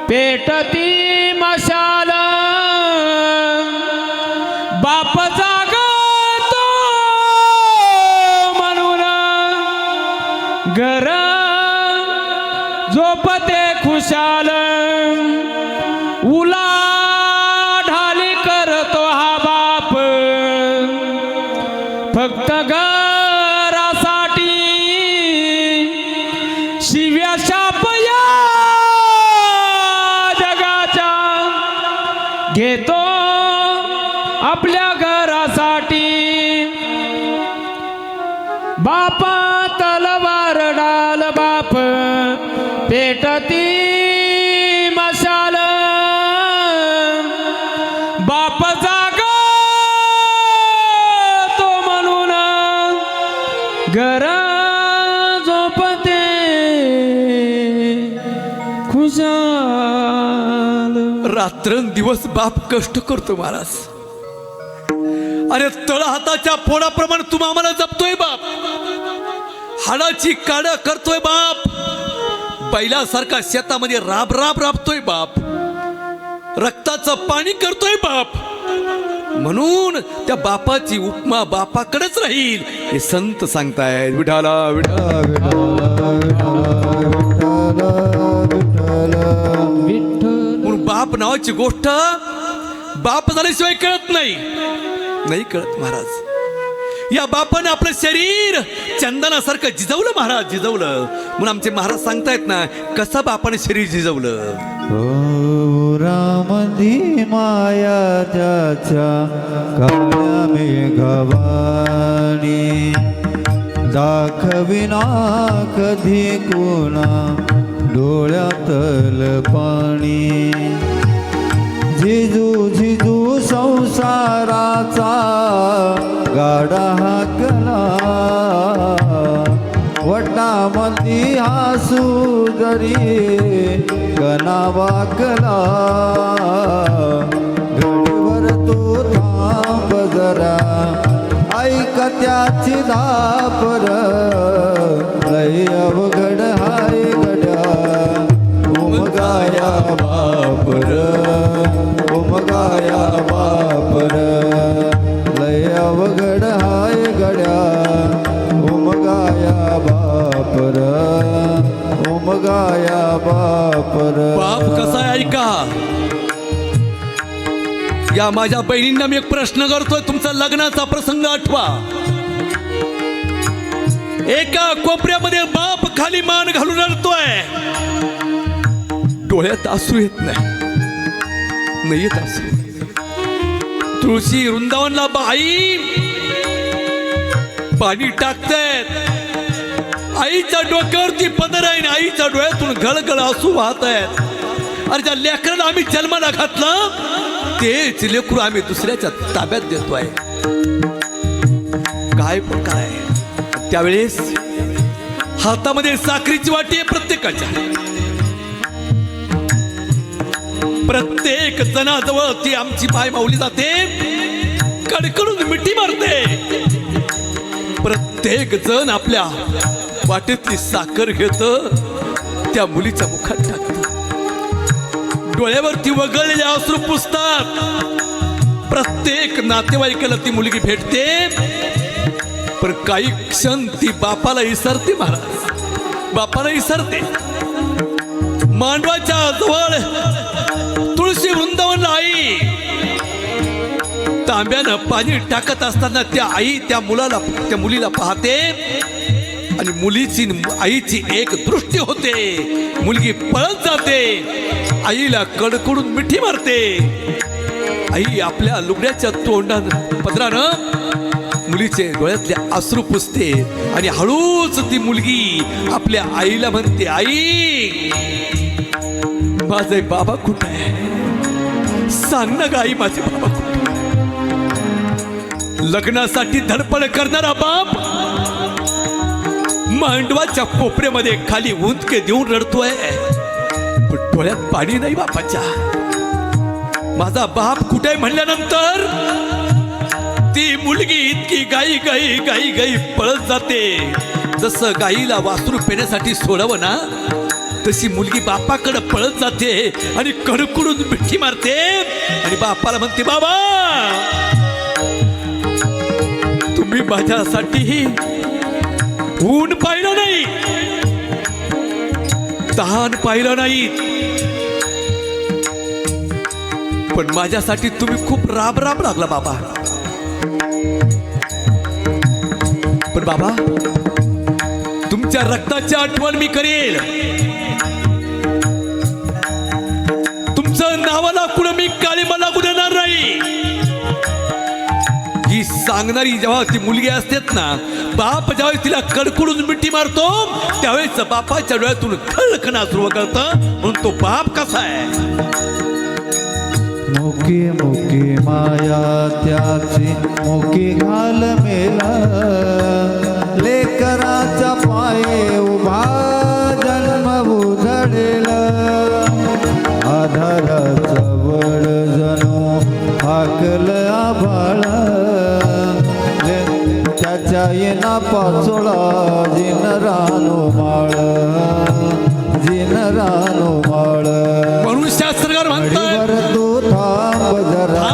पेटती मशाल, बाप जागतो म्हणून घर झोपते खुशाल. उलाढाली करतो हा बाप फक्त घरासाठी, शिव्या शापया जगाच्या घेतो आपल्या घरासाठी. बापा तलवार डाल बाप पेटती मशाल, बाप जागा तो म्हणून घर झोपते खुशाल. रात्रंदिवस बाप कष्ट करतो महाराज. अरे तळ हाताच्या फोडाप्रमाणे तुम्ही आम्हाला जपतोय बाप, हाडाची काढ करतोय बाप, बैलासारखा शेतामध्ये राब राबतोय बाप, रक्ताचं पाणी करतोय बाप. म्हणून त्या बापाची उपमा बापाकडेच राहील हे संत सांगतायत. विठाला विठा म्हणून बाप नावाची गोष्ट बाप झाल्याशिवाय कळत नाही कळत महाराज. या बापानं आपलं शरीर चंदनासारखं जिजवलं महाराज, जिजवलं. म्हणून आमचे महाराज सांगतायत ना, कसं बापाने शरीर जिजवलं. रामधी माया ज्याच्या काळ्या मेघवाणी, दाखविना कधी कोणा डोळ्यातल पाणी. जिजू जिजू संसाराचा गाडा हाकला, वटामती हासू जरी गणा वाकला. घडीवर तो थांब जरा, ऐक त्याची धापर, लय अवघड हाय गड्या उमगाया बापर, उमगाया बापर, लय अवघड हाय गड्या उमगाया बापर, उमगाया बापर. बाप कसा आहे ऐका. या माझ्या बहिणींना मी एक प्रश्न करतोय, तुमचा लग्नाचा प्रसंग आठवा. एका कोपऱ्यामध्ये बाप खाली मान घालून रडतोय, डोळ्यात आसू येत नाही येत आसू. तुळशी वृंदावनला बाई पाणी टाकतायत, आईच्या डोक्यावरती पदर आहे, आईच्या डोळ्यातून गळगळ आसू वाहत आहेत. अरे ज्या लेकराला आम्ही जन्माला घातलं तेच लेकरू आम्ही दुसऱ्याच्या ताब्यात देतोय. काय प्रकार आहे. त्यावेळेस हातामध्ये साखरेची वाटी आहे प्रत्येकाच्या. प्रत्येक जणाजवळ ती आमची पाय माऊली जाते, कडकडून मिठी मारते. प्रत्येक जण आपल्या वाटेतली साखर घेत त्या मुलीच्या मुखात टाकत. डोळ्यावरती वगळलेले अश्रू पुसतात. प्रत्येक नातेवाईकाला ती मुलगी भेटते, पण काही क्षण ती बापाला विसरते. महाराज बापाला विसरते. मांडवाच्या जवळ तुळशी वृंदावनला आई तांब्यानं पाणी टाकत असताना त्या आई त्या मुलीला पाहते आणि मुलीची आईची एक दृष्टी होते. मुलगी पळत जाते, आईला कडकडून मिठी मारते. आई आपल्या लुगड्याच्या तोंडानं पदरानं मुलीचे डोळ्यातले अश्रू पुसते आणि हळूच ती मुलगी आपल्या आईला म्हणते, आई माझे बाबा कुठे आहे, सांग ना ग आई माझे बाबा कुठे. लग्नासाठी धडपड करणारा बाप मांडवाच्या कोपऱ्यामध्ये खाली उंदके देऊन रडतोय, पण डोळ्यात पाणी नाही बापाच्या. माझा बाप कुठे म्हणल्यानंतर ती मुलगी इतकी गाई गाई गाई गाई पळत जाते. जसं गाईला वासरू पेण्यासाठी सोडावं ना, तशी मुलगी बापाकडे पळत जाते आणि कडकडून मिठी मारते आणि बापाला म्हणते, बाबा तुम्ही माझ्यासाठी ऊन पाहिलं नाही, तहान पाहिलं नाही, पण माझ्यासाठी तुम्ही खूप राब राब लागला बाबा. पण बाबा तुमच्या रक्ताची आठवण मी करेल, तुमचं नावाला कुठं मी काळीमा लागू देणार नाही. ही सांगणारी जेव्हा ती मुलगी असतेत ना, बाप ज्यावेळेस तिला कडकडून मिठी मारतो त्यावेळेस बापाच्या डोळ्यातून खळखण अश्रू वगळतं. म्हणून तो बाप कसा आहे. मुकी मुकी माया त्याची मुकी घाल मेला, लेकराच्या पाये उभा जन्म उधळेला. आधाराचं वड जणू हाकल आभाळ, त्याच्या येना पाचोळा जिन रानो माळ, जिन रानो माळ. म्हणून शास्त्रकार म्हणतात, तू थांब जरा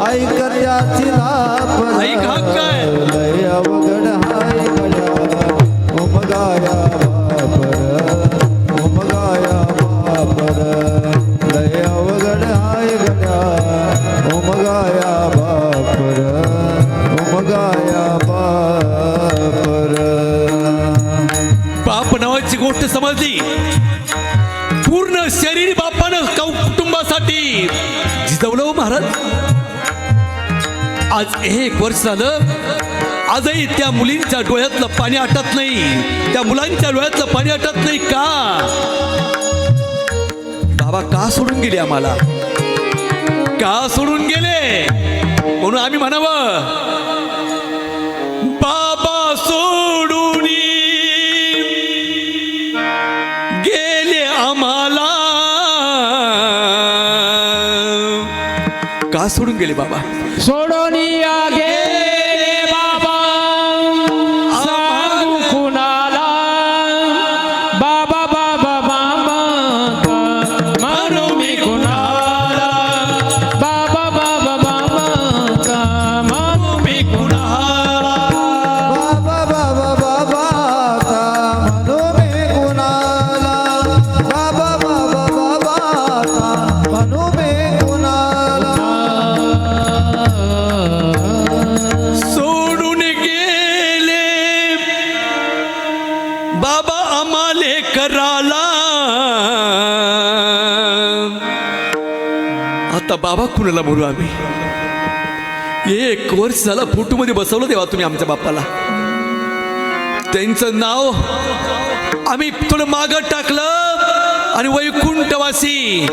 ऐक त्याची लाभ, ऐक हा काय लय अवघड हाय गड्या उमगाया बापर, उमगाया बापर. लय अवघड हाय गड्या उमगाया बापर, उमगाया बापर. बाप नावाची गोष्ट समजली. पूर्ण शरीर बापानं कुटुंबासाठी जिजवलं महाराज. आज 1 वर्ष झालं, आजही त्या मुलींच्या डोळ्यातलं पाणी आटत नाही, त्या मुलांच्या डोळ्यातलं पाणी आटत नाही. का बाबा का सोडून गेले आम्हाला, का सोडून गेले. म्हणून आम्ही म्हणावं, बाबा सोडून गेले आम्हाला. का सोडून गेले बाबा, सोडून गेले बाबा, सांगू कुणाला. बाबा बाबा बाबा म्हणू मी कुणाला. बाबा बाबा बाबा म्हणू मी कुणाला. बाबा बाबा बाबा म्हणू मी कुणाला. बाबा बाबा बाबा म्हणू मी कुणाला. सोडून गेले बाबा आम्हाले कराला. आता बाबा कुणाला म्हणू आम्ही. 1 वर्ष झालं फोटोमध्ये बसवलं तेव्हा तुम्ही आमच्या बाप्पाला. त्यांचं नाव आम्ही थोडं मागं टाकलं, आणि वैकुंठवासी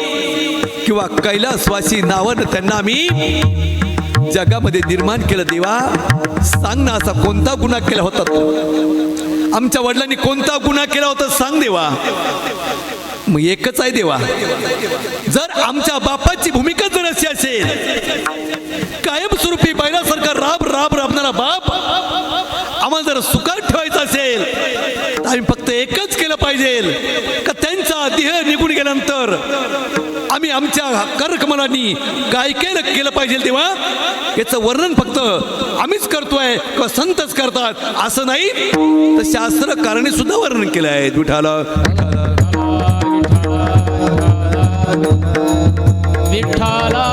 किंवा कैलासवासी नावानं त्यांना आम्ही जगामध्ये निर्माण केलं. देवा सांग ना, असा कोणता गुन्हा केला होता तू? आमच्या वडिलांनी कोणता गुन्हा केला होता सांग देवा. मग एकच आहे देवा, जर आमच्या बापाची भूमिका जर अशी असेल, कायमस्वरूपी बैलासारखा राबणारा बाप आम्हाला जर सुखात ठेवायचा असेल तर आम्ही फक्त एकच केलं पाहिजे का त्यांचा देह निघून गेल्यानंतर आम्ही आमच्या कर्कमलांनी काय केलं पाहिजे तेव्हा याचं वर्णन फक्त आम्हीच करतोय किंवा संतच करतात असं नाही, तर शास्त्रकारांनी सुद्धा वर्णन केलं आहे. विठाला विठ्ठला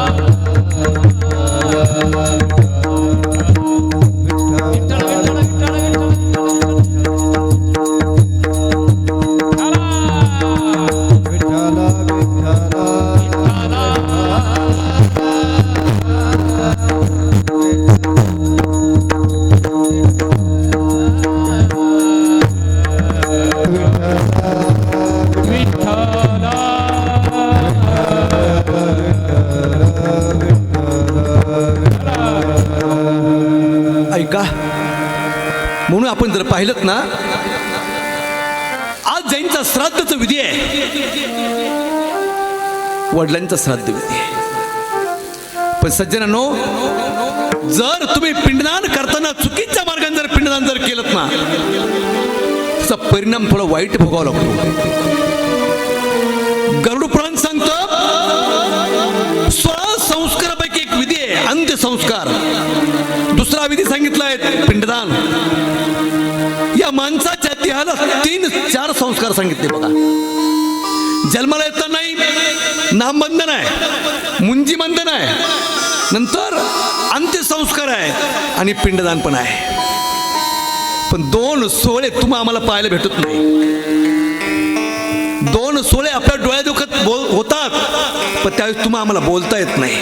ऐका, म्हणून आपण जर पाहिलं ना, आज ज्यांचा श्राद्धचं विधी आहे, वडिलांचा श्राद्ध विधी आहे. पण सज्जनांनो, जर तुम्ही पिंडदान करताना चुकीच्या मार्गाने जर पिंडदान जर केलं ना, त्याचा परिणाम थोडा वाईट भोगावा लागतो. गरुड पुराण सांगतो 16 संस्कारापैकी एक विधी आहे अंत्यसंस्कार. दुसरा विधी सांगितलाय पिंडदान. या माणसाच्या देहाला 3-4 संस्कार सांगितले बघा. जन्माला येताना नाही नामबंधन आहे, मुंजी बंधन आहे, नंतर अंत्यसंस्कार आहे आणि पिंडदान पण आहे. पण 2 सोहळे तुम्हा आम्हाला पाहायला भेटत नाही. 2 सोहळे आपल्या डोळ्या दुखत होतात, पण त्यावेळेस तुम्हा आम्हाला बोलता येत नाही.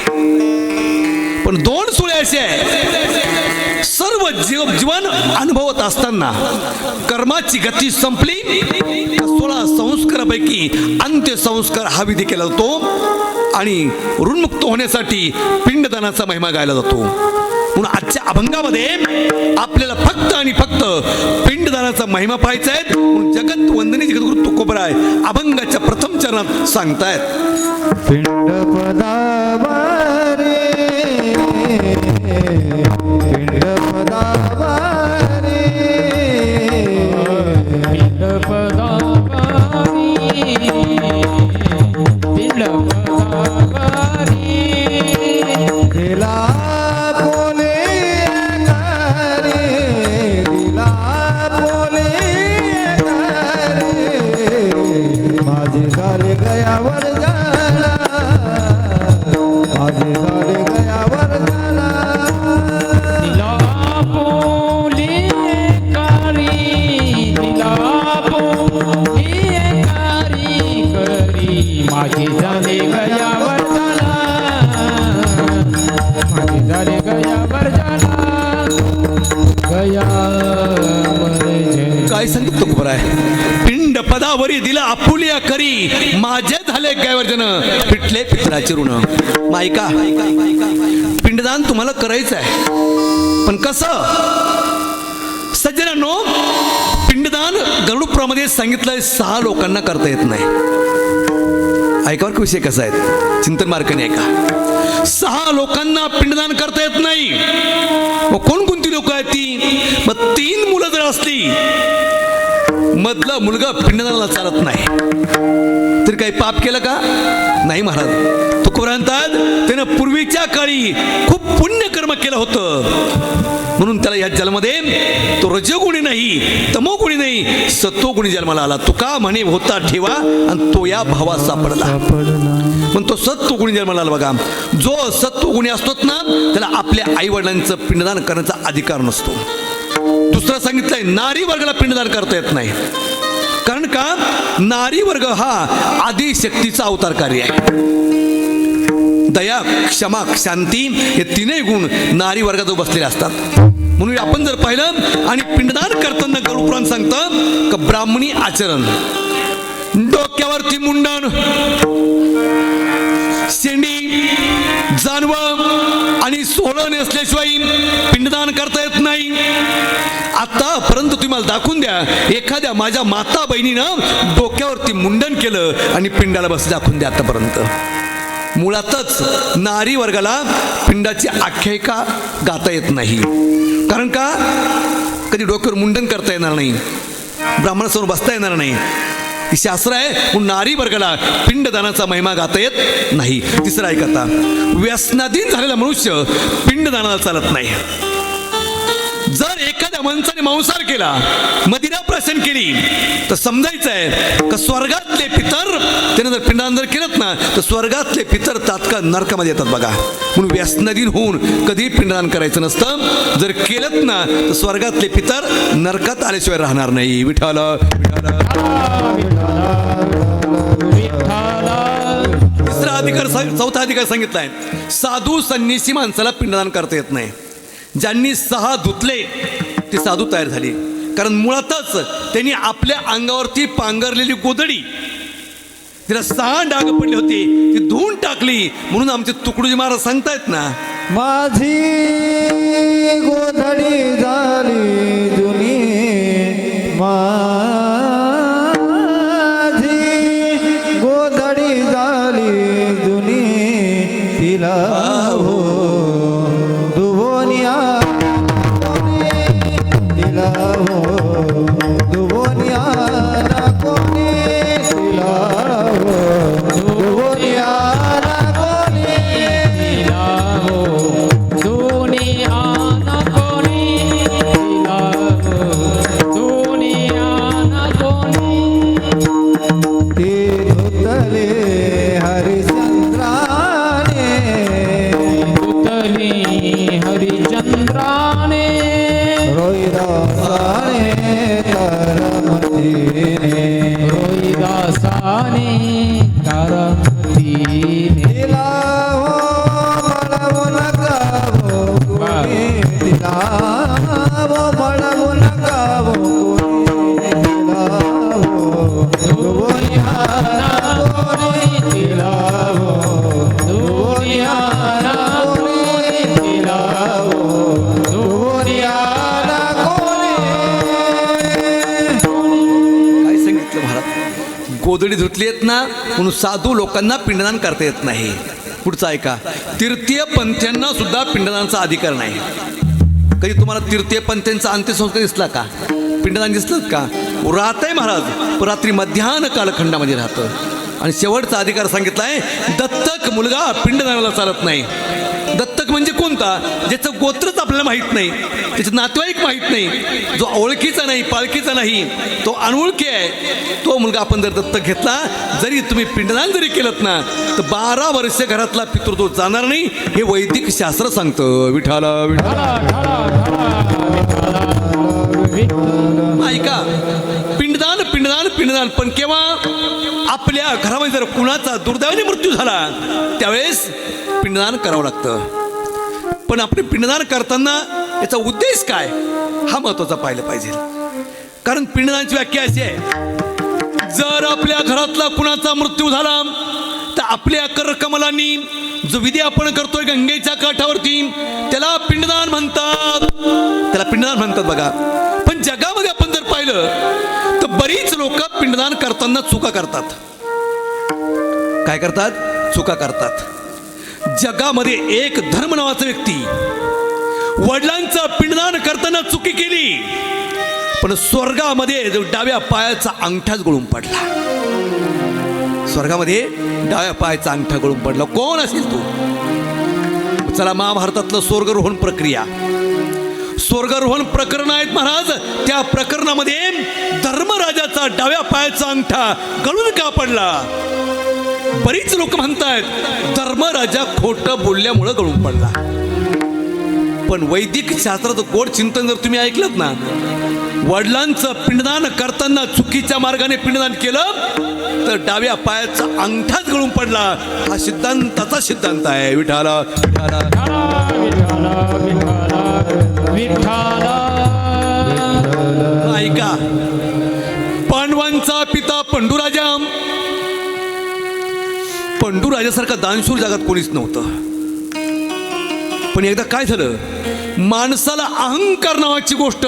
पण 2 सोहळे असे आहे, सर्व जीवन अनुभवत असताना कर्माची गती संपली, 16 संस्कारापैकी अंत्यसंस्कार हा विधी केला जातो आणि ऋणमुक्त होण्यासाठी पिंडदानाचा महिमा गायला जातो. म्हणून आजच्या अभंगामध्ये आपल्याला फक्त आणि फक्त पिंडदानाचा महिमा पाहायचा आहे. म्हणून जगत वंदनी जगद्गुरु तुकोबराय अभंगाच्या प्रथम चरणात सांगतायत, पिंड पदावरे पिंड पदावरे पिंड पदावरी पिंड पदावरी दिला बोले घरे दिला बोले घरे माझे झाले गयावर झाला माझे झाले गयावर झाला दिला बोली कारी दिला बोली कारी करी माझी झाले गयावर झाला माझी झाले गयावर झाला गयावर जय. काय सांगितलं तुकोबराय? पिंड पदावरी दिला आपुलिया करी माझे झाले गैरजन पिटले पितराचे ऋण. मायका, पिंडदान तुम्हाला करायचं आहे, पण कसं? सज्जनांनो, पिंडदान गरुडपुरामध्ये सांगितलंय 6 लोकांना करता येत नाही. ऐकावर का विषय कसा आहे? चिंतन मार्गाने ऐका. 6 लोकांना पिंडदान करता येत नाही. मग कोणकोणती लोक आहेत ती? मग 3 मुलं जर असली, मधला मुलगा पिंडदानाला चालत नाही, तरी काही पाप केलं का? नाही महाराज. तुकोबराय म्हणतात त्यानं पूर्वीच्या काळी खूप पुण्यकर्म केलं होतं, म्हणून त्याला या जन्मामध्ये तो रजोगुणी नाही, तमोगुणी नाही, सत्वगुणी जन्माला आला. तुका म्हणे होता ठेवा आणि तो या भावात सापडला, पण तो सत्वगुणी जन्माला आला. बघा, जो सत्वगुणी असतो ना त्याला आपल्या आई वडिलांचं पिंडदान करण्याचा अधिकार नसतो. दुसरा सांगितलंय नारी वर्गाला पिंडदान करता येत नाही, कारण का? नारी वर्ग हा आदिशक्तीचा अवतार कार्य आहे. दया, क्षमा, शांती हे 3 गुण नारी वर्गात बसलेले असतात. म्हणून आपण जर पाहिलं आणि पिंडदान करताना गरुडपुराण सांगतं का ब्राह्मणी आचरण, डोक्यावरती मुंडन, शेंडी, जानवं आणि सोळं नेसल्याशिवाय पिंडदान करता येत नाही. आतापर्यंत तुम्ही मला दाखवून द्या एखाद्या माझ्या माता बहिणीनं डोक्यावरती मुंडन केलं आणि पिंडाला बस दाखवून द्या. आतापर्यंत मुळातच नारी वर्गाला पिंडाची आख्यायिका गाता येत नाही. कारण का कधी डोक्यावर मुंडन करता येणार नाही, ब्राह्मणासमोर बसता येणार नाही. ही शास्त्र आहे म्हणून नारी वर्गाला पिंडदानाचा महिमा गाता येत नाही. तिसरा ऐकता, व्यसनाधीन झालेला मनुष्य पिंडदानाला चालत नाही. जर एखाद्या माणसाने मांसाहार केला, मदिरा प्राशन केली, तर समजायचं आहे का स्वर्गातले पितर त्याने जर पिंडदान जर केलं ना तर स्वर्गातले पितर तात्काळ नरकामध्ये येतात बघा. म्हणून व्यसनाधीन होऊन कधी पिंडदान करायचं नसतं. जर केलं ना तर स्वर्गातले पितर नरकात आल्याशिवाय राहणार नाही. विठ्ठल तिसरा अधिकार, चौथा अधिकार सांगितलाय, साधू संन्यासी माणसाला पिंडदान करता येत नाही. ज्यांनी 6 धुतले ते साधू तयार झाले. कारण मुळातच त्यांनी आपल्या अंगावरती पांघरलेली गोधडी, तिला 6 डाग पडले होते, ती धुवून टाकली. म्हणून आमचे तुकडोजी महाराज सांगतायत ना, माझी गोधडी झाली जुनी, माझी गोधडी झाली जुनी, तिला हो दुबोनिया, तिला हो दुबोनिया ना कोणी, तिला हो दुबोनिया ना कोणी. ते धुतले हरिचंद्राने रोहिदासाने करमतीने, रोहिदासाने करमतीने. तिला हो मळवू नका हो कोणी, तिला हो मळवू नका हो कोणी, तिला हो दुबोनिया ना कोणी, तिला हो दुबोनिया ना कोणी, तिला हो दुबोनिया ना कोणी. काय सांगितलं महाराज, गोधडी धुतली येत ना म्हणून साधू लोकांना पिंडदान करता येत नाही. पुढचा ऐका, तृतीय पंथ्यांना सुद्धा पिंडदानाचा अधिकार नाही. कधी तुम्हाला तृतीय पंथ्यांचा अंत्यसंस्कार दिसला का? पिंडदान दिसलं का? राहतंय महाराज, पण रात्री मध्यान्ह कालखंडामध्ये राहतं. आणि शेवटचा अधिकार सांगितलाय, दत्तक मुलगा पिंडदानाला चालत नाही. दत्तक म्हणजे कोणता? ज्याचं गोत्रच आपल्याला माहीत नाही, त्याचे नातेवाईक माहीत नाही, जो ओळखीचा नाही, पाळखीचा नाही, तो अनोळखी आहे, तो मुलगा आपण जर दत्तक घेतला, जरी तुम्ही पिंडदान जरी केलं ना तर 12 वर्ष घरातला पितृदोष जाणार नाही. हे वैदिक शास्त्र सांगतं. विठाला ऐका, पिंडदान पिंडदान पिंडदान, पण केव्हा? आपल्या घरामध्ये जर कुणाचा दुर्दैवाने मृत्यू झाला त्यावेळेस पिंडदान करावं लागतं. पण आपण पिंडदान करताना याचा उद्देश काय हा महत्वाचा पाहिलं पाहिजे. कारण पिंडदानाची व्याख्या अशी आहे, जर आपल्या घरातला कुणाचा मृत्यू झाला तर आपल्या करकमलांनी जो विधी आपण करतोय गंगेच्या काठावरती त्याला पिंडदान म्हणतात. त्याला पिंडदान म्हणतात बघा. पण जगामध्ये आपण जर पाहिलं तर बरीच लोक पिंडदान करताना चुका करतात. काय करतात? चुका करतात. जगामध्ये एक धर्म नावाचा व्यक्ती वडिलांचं पिंडदान करताना चुकी केली, पण स्वर्गामध्ये डाव्या पायाचा अंगठाच गळून पडला. स्वर्गामध्ये डाव्या पायाचा अंगठा गळून पडला. कोण असेल तो? चला, महाभारतातलं स्वर्गरोहण प्रक्रिया, स्वर्गरोहण प्रकरण आहेत महाराज. त्या प्रकरणामध्ये धर्मराजाचा डाव्या पायाचा अंगठा गळून का पडला? बरीच लोक म्हणतायत धर्मराजा खोटं बोलल्यामुळं गळून पडला. पण वैदिक शास्त्राचं गोड चिंतन जर तुम्ही ऐकलं ना, वडिलांचं पिंडदान करताना चुकीच्या मार्गाने पिंडदान केलं तर डाव्या पायाचा अंगठाच गळून पडला. हा सिद्धांताचा सिद्धांत आहे. विठाला ऐका, पांडवांचा पिता पंडुराजा पंडू राजासारखा दानशूर जगात कोणीच नव्हतं. पण एकदा काय झालं, माणसाला अहंकार नावाची गोष्ट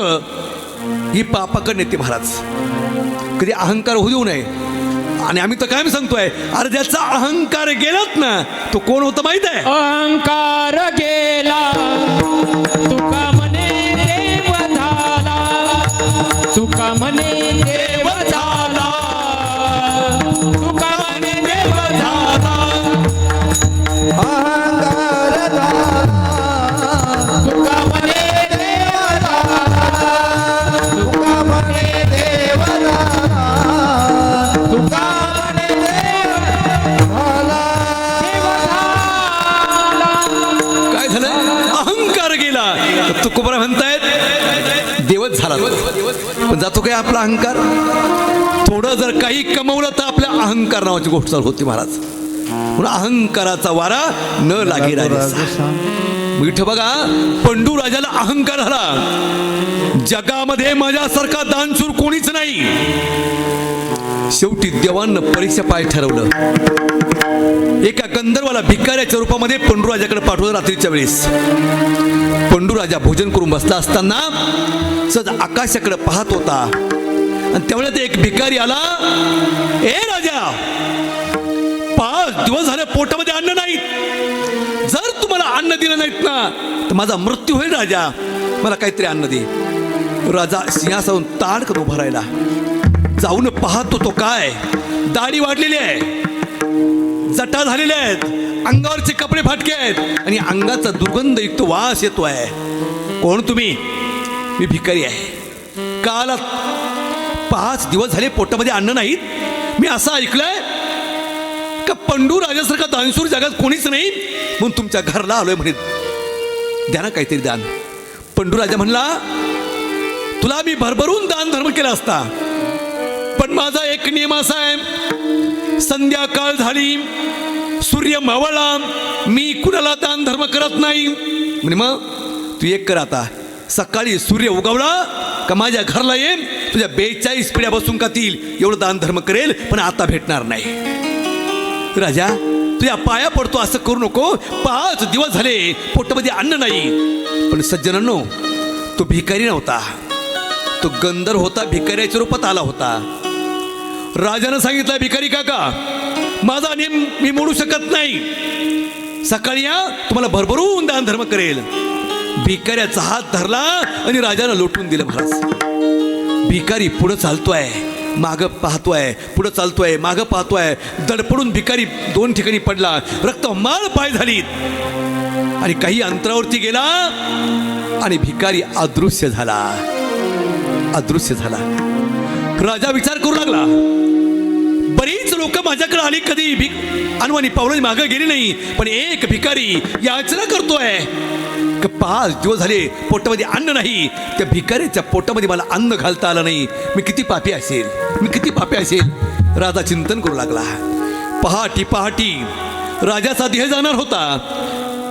ही पापाकडे नेते महाराज. कधी अहंकार होऊ देऊ नये. आणि आम्ही तर काय सांगतोय, अरे ज्याचा अहंकार गेलात ना, तो कोण होतं माहित आहे? अहंकार गेला तुका म्हणे देव झाला, तुका म्हणे देव झाला, तुका म्हणे देव झाला, अहंकार झाला, तुका म्हणे देव झाला, तुका म्हणे देव झाला, तुका म्हणे देव झाला. काय झालं? अहंकार गेला. तर तुकोबरा म्हणतायत देवच झाला. पण जातो काय आपला अहंकार? थोडं जर काही कमवलं तर आपल्या अहंकार नावाची गोष्ट चालू होती महाराज. म्हणून अहंकाराचा वारा न लागे राजा. इथं बघा, पंडू राजाला अहंकार झाला. जगामध्ये माझ्यासारखा दानशूर कोणीच नाही. शेवटी देवानं परीक्षा पाय ठरवलं. एका गंधर्वाला भिकाऱ्याच्या रूपामध्ये पंडू राजाकडे पाठवलं. रात्रीच्या वेळेस पंडू राजा भोजन करून बसला असताना सहज आकाशाकडे पाहत होता. आणि त्यावेळेस एक भिकारी आला. ए राजा, 5 दिवस झाले पोटामध्ये अन्न नाही. जर तुम्हाला अन्न दिलं नाहीत ना तर माझा मृत्यू होईल. राजा, मला काहीतरी अन्न दे. राजा सिंहासनावरून ताडकन उभा राहिला. जाऊन पाहतो तो काय, दाढी वाढलेली आहे, जटा झालेल्या आहेत, अंगावरचे कपडे फाटके आहेत आणि अंगाचा दुर्गंधयुक्त वास येतो आहे. कोण तुम्ही? मी भिकारी आहे. काल 5 दिवस झाले पोटामध्ये अन्न नाहीत. मी असं ऐकलंय का पंडू राजासारखा दानशूर जगात कोणीच नाही, म्हणून तुमच्या घरला आलोय म्हणे. द्या ना काहीतरी दान. पंडू राजा म्हणला, तुला मी भरभरून दान धर्म केला असता, पण माझा एक नियम असा आहे, संध्याकाळ झाली, सूर्य मावळला, मी कुणाला दान धर्म करत नाही. म्हणे मग तू एक कर, आता सकाळी सूर्य उगवला का माझ्या घरला ये, तुझ्या 42 पिढ्या बसून कातील एवढं दान धर्म करेल, पण आता भेटणार नाही. राजा, तुझ्या पाया पडतो, असं करू नको. 5 दिवस झाले पोटामध्ये अन्न नाही. पण सज्जनांनो, तो भिकारी नव्हता, तो गंधर्व होता. भिकाऱ्याच्या रूपात आला होता. राजानं सांगितलं, भिकारी काका, माझा नियम मी मोडू शकत नाही. सकाळी या, तुम्हाला भरभरून दान धर्म करेल. भिकाऱ्याचा हात धरला आणि राजानं लोटून दिलं महाराज. भिकारी पुढं चालतोय, मागं पाहतोय, पुढं चालतोय, मागं पाहतोय. दडपडून भिकारी 2 ठिकाणी पडला. रक्तमाळ पाय झालीत आणि काही अंतरावरती गेला आणि भिकारी अदृश्य झाला. अदृश्य झाला. राजा विचार करू लागला, बरीच लोक माझ्याकडे आली, कधी अनवाणी पावलं मागं गेली नाही, पण एक भिकारी याचना करतोय. 5 दिवस झाले पोटामध्ये अन्न नाही. त्या भिकाऱ्याच्या पोटामध्ये मला अन्न घालता आलं नाही. मी किती पापी असेल, मी किती पापी असेल. राजा चिंतन करू लागला. पहाटी पहाटी राजाचा देह जाणार होता.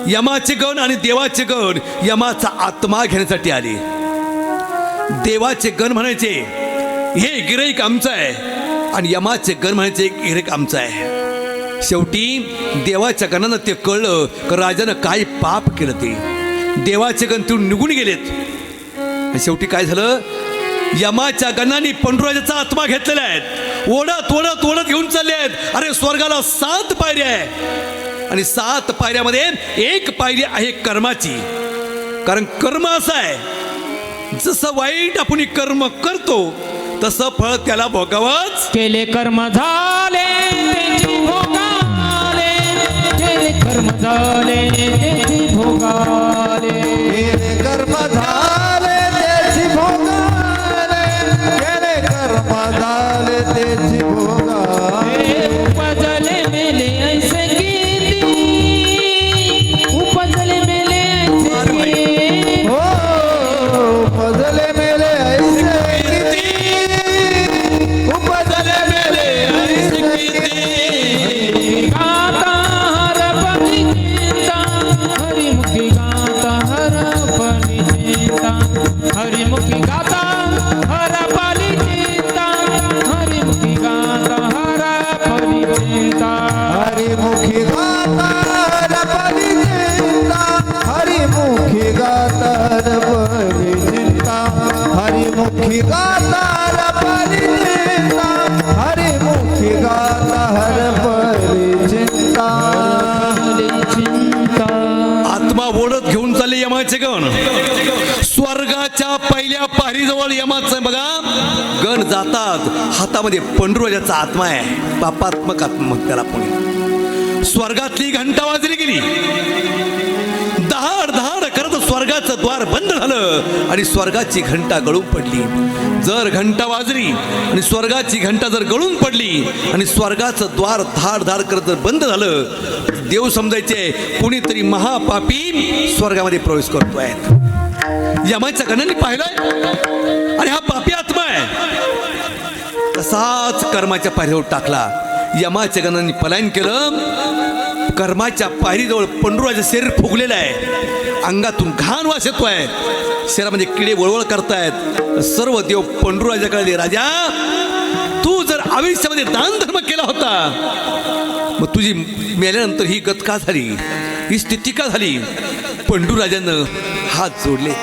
यमाचे गण आणि देवाचे गण यमाचा आत्मा घेण्यासाठी आले. देवाचे गण म्हणायचे, हे गिऱ्हाईक आमचं आहे, आणि यमाचे गण म्हणायचे, गिऱ्हाईक आमचं आहे. शेवटी देवाच्या गणानं ते कळलं की राजानं काय पाप केलं. ते देवाचे गण तिथून निघून गेलेत. आणि शेवटी काय झालं, यमाच्या गणांनी पंडूराजाचा आत्मा घेतलेला आहे. ओढत ओढत ओढत घेऊन चालले आहेत. अरे, स्वर्गाला 7 पायऱ्या आहे आणि 7 पायऱ्यामध्ये एक पायरी आहे कर्माची. कारण कर्म असं आहे, जसं वाईट आपण कर्म करतो तसं फळ त्याला भोगावंच. केले कर्म झाले त्याची भोगाले, केले कर्म झाले त्याची भोगाले, केले कर्म झाले त्याची भोगाले, केले कर्म झाले त्याची भोगाले. उपजले मेले ऐसे किती, उपजले मेले ऐसे किती, हो, उपजले मेले ऐसे किती, उपजले मेले ऐसे किती. गाता हरपती चिंता, हरिमुखी गाता स्वर्गाच्या पहिल्या पायरीजवळ यमाचं बघा गण जातात. हातामध्ये पंढुराजाचा आत्मा आहे, पापात्मक आत्मा त्याला पुणे. स्वर्गातली घंटा वाजली गेली, दहाड दहाड करत स्वर्गाचं द्वार बंद झालं आणि स्वर्गाची घंटा गळून पडली. जर घंटा वाजली आणि स्वर्गाची घंटा जर गळून पडली आणि स्वर्गाचं द्वार धाड धाड करत जर बंद झालं, देव समजायचे कुणीतरी महापापी स्वर्गामध्ये प्रवेश करतोय. यमाच्या गणांनी पाहिलंय आणि हा पापी आत्मा आहे. तसाच कर्माच्या पायरीवर टाकला. यमाच्या गणांनी पलायन केलं. कर्माच्या पायरीजवळ पंढुराचं शरीर फुगलेलं आहे, अंगातून घाण वास येतोय, शरीरामध्ये किडे वळवळ करतायत. सर्व देव पंढुराजाकडे, राजा तू जर आयुष्यामध्ये दान धर्म केला होता, मग तुझी मेल्यानंतर ही गत का झाली, ही स्थिती का झाली? पंढुराजानं हात जोडले.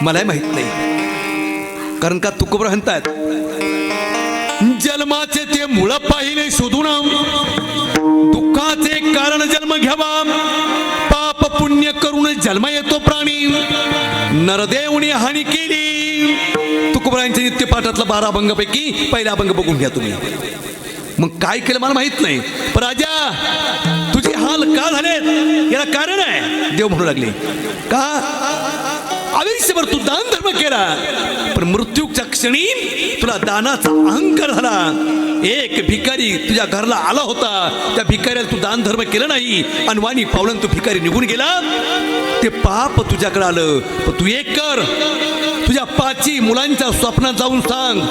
मलाही माहित नाही, कारण का तुकोबरा म्हणतात जन्माचे ते मूळ पाहिले शोधून, दुःखाचे कारण जन्म घ्यावा, पाप पुण्य करून जन्म येतो प्राणी, नरदेवने हानी केली. तुकोबरायांच्या नित्यपाठातला 12 अभंगापैकी पहिला अभंग बघून घ्या तुम्ही. मग काय केलं मला माहित नाही, पण राजा तुझे हाल का झालेत याला कारण आहे. देव म्हणू लागले का आयुष्यभर तू दान धर्म केला, पण मृत्यूच्या क्षणी तुला दानाचा अहंकार झाला. एक भिकारी तुझ्या घरला आला होता, त्या भिकाऱ्याला तू दान धर्म केलं नाही, अनवाणी पावलन तू भिकारी निघून गेला. ते पाप तुझ्याकडे आलं. पण तू एक कर, तुझ्या 5 मुलांच्या स्वप्नात जाऊन सांग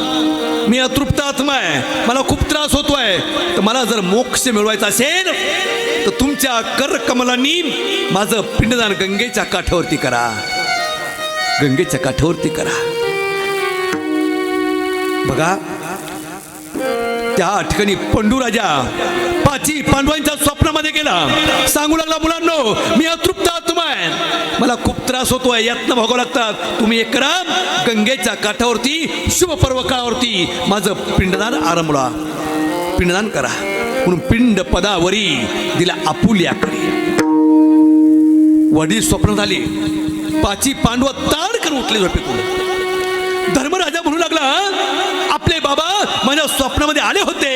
मी अतृप्त आत्मा आहे, मला खूप त्रास होतोय, तर मला जर मोक्ष मिळवायचा असेल तर तुमच्या कर कमलांनी माझं पिंडदान गंगेच्या काठावरती करा, गंगेच्या काठावरती करा. बघा त्या ठिकाणी पंढुराजा 5 पांडवांच्या स्वप्नामध्ये गेला, सांगू लागला मुलांनो मी अतृप्त आत्मा आहे, मला खूप त्रास होतोय, यातना भोगावं लागतात, तुम्ही एक करा, गंगेच्या काठावरती शुभ पर्व काळावरती माझं पिंडदान आरंभला, पिंडदान करा. म्हणून पिंड पदावरी दिला आपुल्याकडे. वडील स्वप्न झाले, 5 पांडव ताड करून उठले झोपेतून. धर्मराजा म्हणू लागला आपले बाबा माझ्या स्वप्नामध्ये आले होते,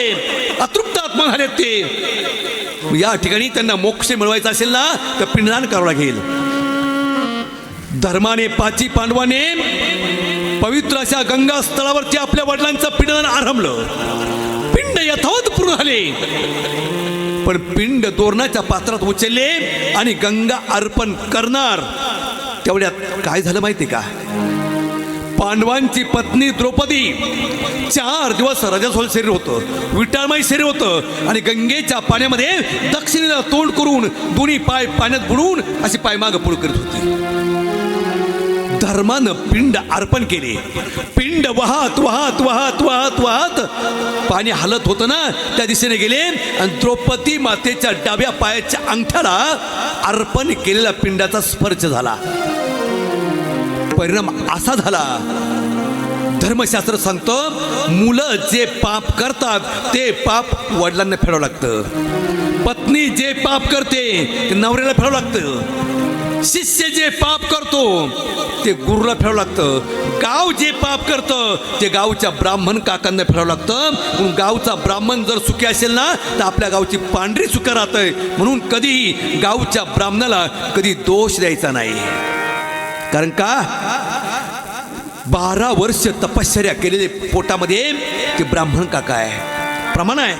अतृप्त आत्मा झाले ते, या ठिकाणी त्यांना मोक्ष मिळवायचा असेल ना तर पिंडदान करावं लागेल. धर्माने 5 पांडवाने पवित्र अशा गंगा स्थळावरती आपल्या वडिलांचं पिंडदान आरंभलं. पिंड यथावत पूर्ण झाले, पण पिंड दोरणाच्या पात्रात उचलले आणि गंगा अर्पण करणार तेवढ्यात काय झालं माहिती का? पांडवांची पत्नी द्रौपदी 4 दिवस रजस्वल शरीर होतं, विटाळमय शरीर होतं आणि गंगेच्या पाण्यामध्ये दक्षिणेला तोंड करून दोन्ही पाय पाण्यात बुडवून अशी पायमाग पुढ करत होती. धर्मानं पिंड अर्पण केले. पिंड वाहत वाहत वाहत वाहत वाहत पाणी हलत होतं ना त्या दिशेने गेले आणि द्रौपदी मातेच्या डाव्या पायाच्या अंगठ्याला अर्पण केलेल्या पिंडाचा स्पर्श झाला. परिणाम असा झाला, धर्मशास्त्र सांगतं मुलं जे पाप करतात ते पाप वडिलांना फेडावं लागतं, पत्नी जे पाप करते ते नवऱ्याला फेडावं लागतं, शिष्य जे पाप करतो ते गुरुला फेडावं लागतं, गाव जे पाप करतं ते गावच्या ब्राह्मण काकांना फेडावं लागतं. म्हणून गावचा ब्राह्मण जर सुखी असेल ना तर आपल्या गावची पांढरी सुखं राहतंय. म्हणून कधीही गावच्या ब्राह्मणाला कधी दोष द्यायचा नाही, कारण का 12 वर्ष तपश्चर्या केलेले पोटामध्ये ते ब्राह्मण काका आहे, प्रमाण आहे.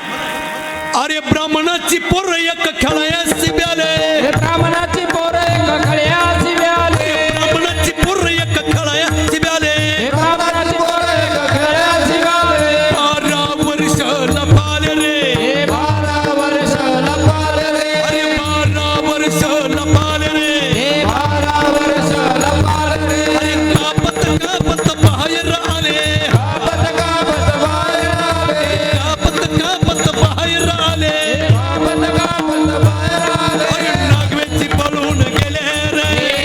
अरे ब्राह्मणाची पोर एक खेळायची ब्याले, ब्राह्मणाची पोर एक खेळायची ब्याले, ब्राह्मणाची पोर एक खेळायची ब्याले, ब्राह्मणाची पोर एक खेळायची ब्याले. 12 वर्ष लपाले रे, 12 वर्ष लपाले रे, अरे 12 वर्ष लपाले रे, 12 वर्ष लपाले रे. अरे कापत कापत बाहेर आले, कापत कापत बाहेर आले, कापत कापत बाहेर आले, कापत कापत बाहेर आले. अरे नागवेची पळून गेले रे,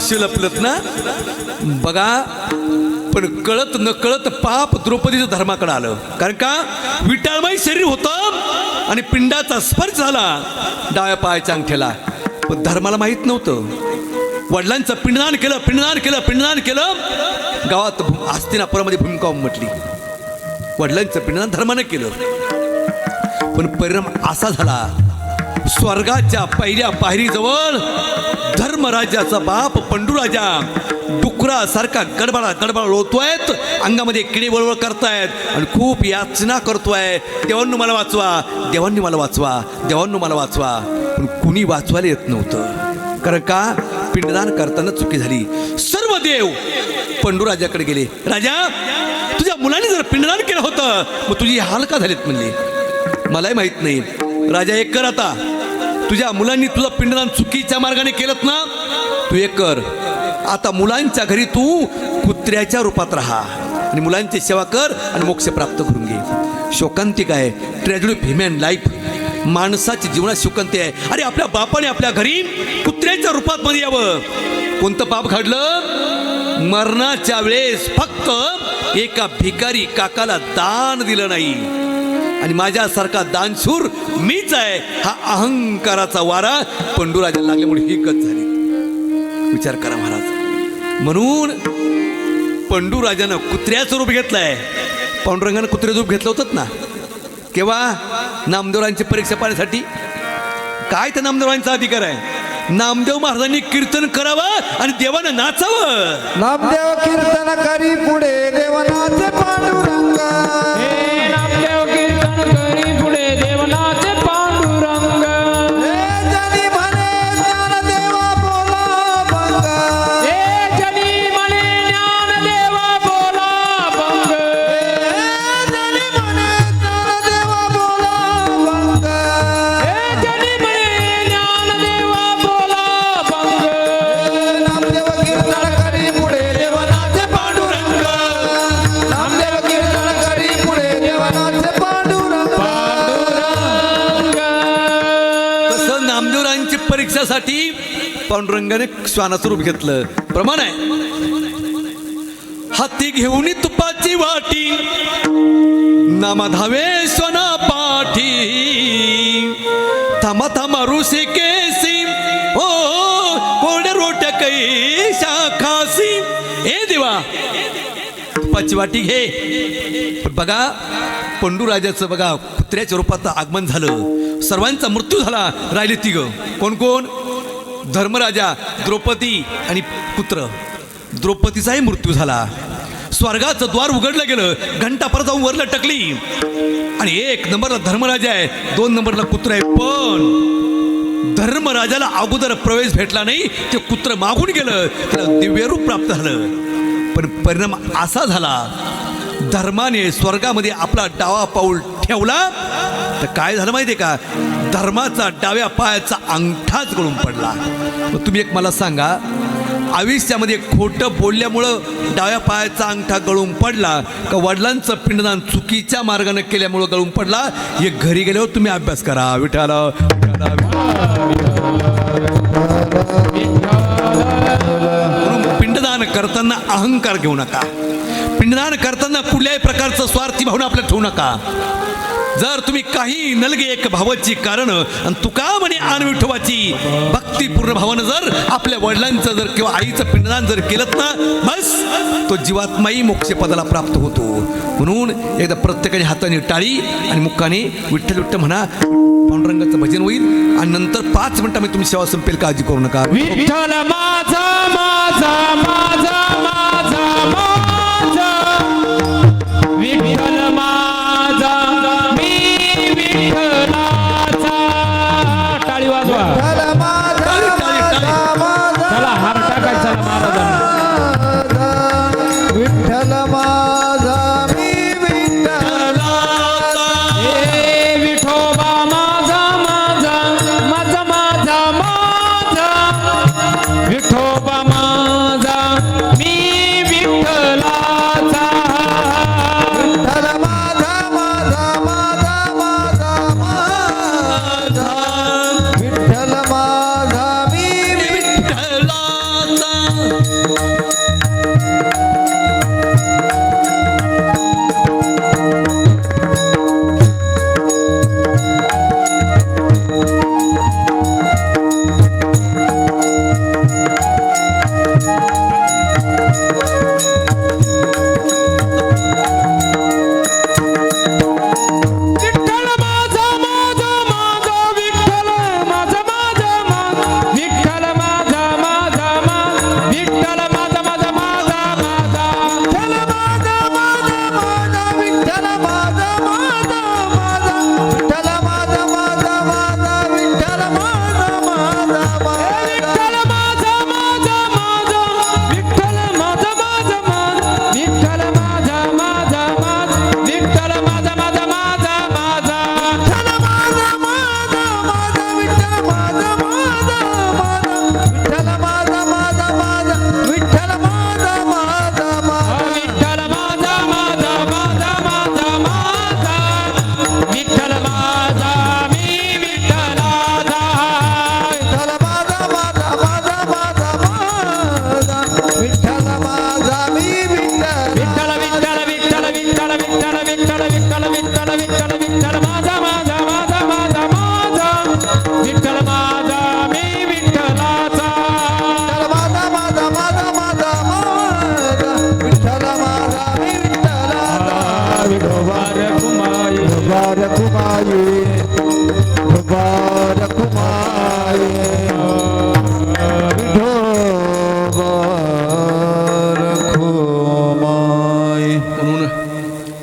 रहस्य लपलत ना बघा. पण कळत न कळत पाप द्रौपदीचं धर्माकडे आलं. कारण का विटाळमय शरीर होतं आणि पिंडाचा स्पर्श झाला डाव्या पायाच्या अंगठ्याला. पण धर्माला माहीत नव्हतं. वडिलांचं पिंडदान केलं, पिंडदान केलं, पिंडदान केलं. गावात हस्तिनापुरामध्ये भूमिका उमटली. वडिलांचं पिंडदान धर्मानं केलं. पण परिणाम असा झाला, स्वर्गाच्या पहिल्या पायरीजवळ धर्मराजाचा बाप पंडूराजा डुकरासारखा गडबडा गडबड लोळतोय. अंगामध्ये किडी वळवळ करतायत आणि खूप याचना करतोय. देवांनो मला वाचवा, देवांनी मला वाचवा, देवांनो मला वाचवा. पण कुणी वाचवायला येत नव्हतं. कारण का पिंडदान करताना चुकी झाली. सर्व देव पंडूराजाकडे गेले. राजा, तुझ्या मुलांनी जर पिंडदान केलं होतं मग तुझी हाल का झालीत म्हणले. मलाही माहित नाही. राजा एक कर, आता तुझ्या मुलांनी तुझं पिंडदान चुकीच्या मार्गाने केलं ना, तू एक कर. आता मुलांच्या घरी तू कुत्र्याच्या रूपात राहा आणि मुलांची सेवा कर आणि मोक्ष प्राप्त करून घे. शोकांतिक आहे, ट्रॅजेडी ऑफ ह्युमन लाईफ. माणसाची जीवनात शोकांती आहे. अरे आपल्या बापाने आपल्या घरी कुत्र्याच्या रूपात मध्ये यावं. कोणतं पाप घडलं? मरणाच्या वेळेस फक्त एका भिकारी काकाला दान दिलं नाही आणि माझ्यासारखा दानशूर मीच आहे हा अहंकाराचा वारा पंडूराजाला लागल्यामुळे ही गत झाली. विचार करा महाराज. म्हणून पंडूराजानं कुत्र्याचं रूप घेतलंय. पांडुरंगानं कुत्र्याचं रूप घेतलं होतं ना केव्हा? नामदेवरांची परीक्षा पाहण्यासाठी. काय त्या नामदेवरांचा अधिकार आहे? नामदेव महाराजांनी कीर्तन करावं आणि देवानं नाचावं. नामदेव कीर्तन करी पुढे देवनाचे पांडुरंग. हे नामदेव कीर्तन करी पुढे देवनाचे पांडुरंग. हे जनी म्हणे ज्ञानदेवा बोला भंग. हे जनी म्हणे ज्ञानदेवा बोला भंग. हे जनी म्हणे ज्ञानदेवा बोला भंग. हे जनी म्हणे ज्ञानदेवा बोला भंग. नामदेव कीर्तन करी पुढे देवनाचे पांडुरंग. नामदेव कीर्तन करी पुढे देवनाचे पांडुरंग. तसं नामदेवरांची परीक्षासाठी पांडुरंगाने श्वानाचं रूप घेतलं. प्रमाण आहे. हाती घेऊन तुपाची वाटी नामा धावे श्वाना पाठी. थांबा थांबा ऋषी केसी हो कोरड्या रोट्या कैशा खासी. ए देवा तुपाची वाटी घे. पण बघा पंडूराजाचं बघा कुत्र्याच्या रूपात आगमन झालं. सर्वांचा मृत्यू झाला. राहिले तिघ. कोण कोण? धर्मराजा, द्रौपदी आणि पुत्र. द्रौपदीचाही मृत्यू झाला. स्वर्गाचं द्वार उघडलं गेलं. घंटा परत जाऊन वरला टकली आणि 1 नंबरला धर्मराजा आहे, 2 नंबरला कुत्र आहे. पण धर्मराजाला अगोदर प्रवेश भेटला नाही. ते कुत्र मागून गेलं. त्याला दिव्य रूप प्राप्त झालं. पण परिणाम असा झाला, धर्माने स्वर्गामध्ये आपला डावा पाऊल ठेवला तर काय झालं माहिती आहे का? धर्माचा डाव्या पायाचा अंगठाच गळून पडला. मग तुम्ही एक मला सांगा, आयुष्यामध्ये खोटं बोलल्यामुळं डाव्या पायाचा अंगठा गळून पडला का वडिलांचं पिंडदान चुकीच्या मार्गाने केल्यामुळं गळून पडला? हे घरी गेल्यावर तुम्ही अभ्यास करा. विठाला म्हणून पिंडदान करताना अहंकार घेऊ नका. पिंडदान करताना कुठल्याही प्रकारचं स्वार्थी भावना आपल्याला ठेवू नका. जर तुम्ही काही नलगे एक भावाची कारण आणि तुका म्हणे आन विठोबाची भक्तीपूर्ण भावानं जर आपल्या वडिलांचं जर किंवा आईचं पिंडदान जर केलं ना, बस तो जीवात्माही मोक्षपदाला प्राप्त होतो. म्हणून एकदा प्रत्येकाने हाताने टाळी आणि मुखाने विठ्ठल विठ्ठल म्हणा. पांडुरंगाचं भजन होईल आणि नंतर 5 मिनिटांमध्ये तुम्ही सेवा संपेल. काळजी करू नका. विठ्ठल माझा माझा माझा माझा माझा विठ्ठल माझा मी विठ्ठलाचा. टाळी वाजवा. चला हार टाकायचा महाराजांना. विठ्ठल माझा मी विठ्ठलाचा. हे विठोबा माझा माझा माझा माझा माझा विठोबा माझा मी विठ्ठलाचा. विठ्ठल माझा माझा माझा माझा माझा. विठ्ठल माझा मी विठ्ठलाचा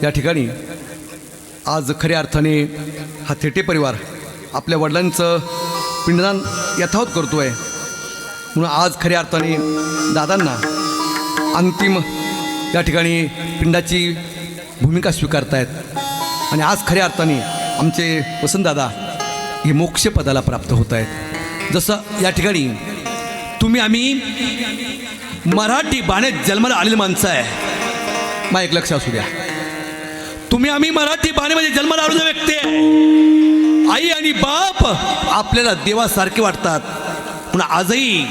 या ठिकाणी आज खऱ्या अर्थाने हा थेटे परिवार आपल्या वडिलांचं पिंडदान यथावत करतो आहे. म्हणून आज खऱ्या अर्थाने दादांना अंतिम या ठिकाणी पिंडाची भूमिका स्वीकारतायत आणि आज खऱ्या अर्थाने आमचे वसंतदादा हे मोक्षपदाला प्राप्त होत आहेत. जसं या ठिकाणी तुम्ही आम्ही मराठी बाण्यात जन्माला आलेली माणसं आहे. मा एक लक्ष असू द्या, तुम्ही आम्ही मराठी बाणेमध्ये जन्माला आलेले व्यक्ती आहे. आई आणि बाप आपल्याला देवासारखे वाटतात. पण आजही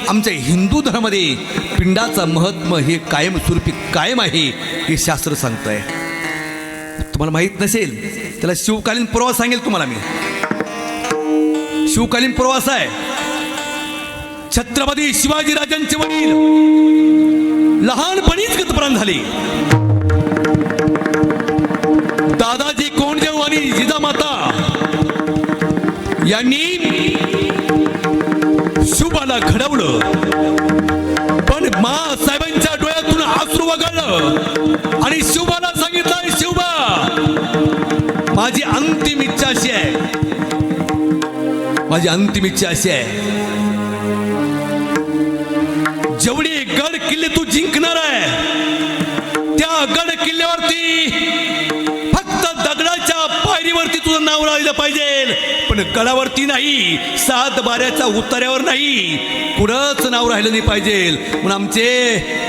आमच्या हिंदू धर्मामध्ये पिंडाचं महत्त्व हे कायमस्वरूपी कायम आहे हे शास्त्र सांगतं आहे. तुम्हाला माहीत नसेल त्याला शिवकालीन प्रवास सांगेल तुम्हाला मी. शिवकालीन प्रवास आहे. छत्रपती शिवाजी राजांचे वडील लहानपणीच गतप्राण झाले. दादाजी कोंडदेव आणि जिजामाता यांनी शिवबाला घडवलं, पण साहेबांच्या डोळ्यातून अश्रू वगळलं आणि शिवबाला सांगितलं, शिवबा माझी अंतिम इच्छा अशी आहे, माझी अंतिम इच्छा अशी आहे, जेवढे गड किल्ले तू जिंकणार आहे त्या गड किल्ल्यावरती फक्त दगडाच्या पायरीवरती तुझं नाव राहिलं पाहिजे, पण गडावरती नाही, 7 बाऱ्याच्या उतार्यावर नाही, कुठंच नाव राहिलं नाही पाहिजे. म्हणून आमचे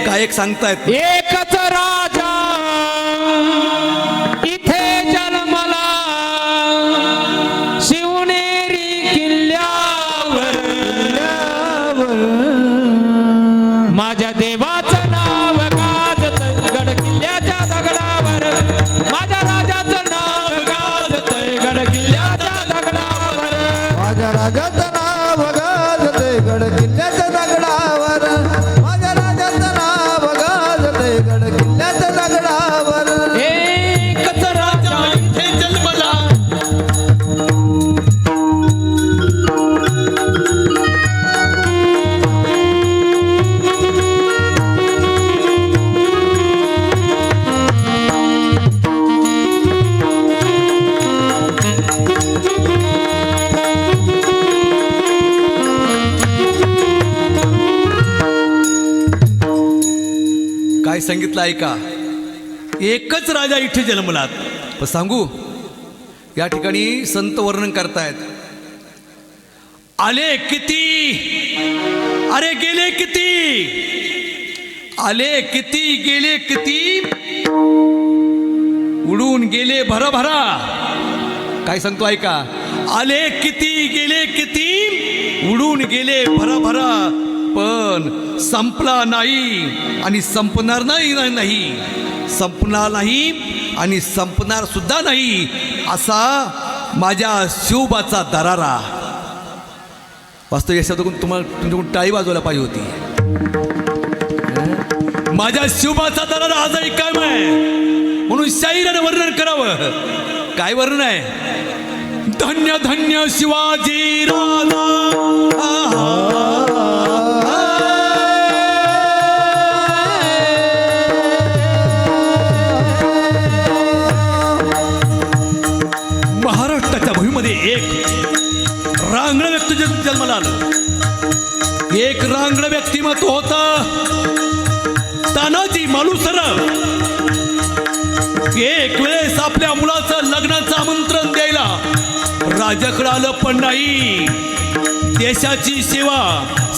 गायक सांगतायत, एकच राजा इथे जन्मला शिवनेरी किल्ल्यावर, माझ्या देवाचं नाव गाजत गड किल्ल्याच्या दगडावर, माझ्या राजाचं नाव गाजत गड किल्ल्याच्या दगडावर, माझ्या राजाचं नाव गाजते गड किल्ल्याच्या दगडावर, माझ्या राजाचं नाव गाजते गड किल्ल्याच्या दगडावर. एकच राजा इथे जन्मला काय सांगितलं ऐका, एकच राजा इथे जन्मलात. पण सांगू, या ठिकाणी संत वर्णन करतायत, आले किती, अरे गेले किती, आले किती गेले किती, उडून गेले भराभरा. काय सांगतो ऐका, आले किती गेले किती, उडून गेले भराभरा, पण संपला नाही आणि संपणार नाही, संपणार नाही आणि संपणार सुद्धा नाही असा माझ्या शिवबाचा दरारा. वास्तव याच्यातून तुम्हाला तुमच्याकडून टाळी वाजवायला पाहिजे होती. माझ्या शिवबाचा दरारा आजही कायम आहे. म्हणून शाहिरानं वर्णन करावं. काय वर्णन आहे, धन्य धन्य शिवाजी राजा, महाराष्ट्राच्या भूमीमध्ये एक रांगण व्यक्ती जन्माला आलं. एक रांगण व्यक्तिमत्व होतं तानाजी मालुसर. एक वेळेस आपल्या मुलाचं लग्नाचं आमंत्रण द्यायला राजाकडे आलं, पण नाही, देशाची सेवा,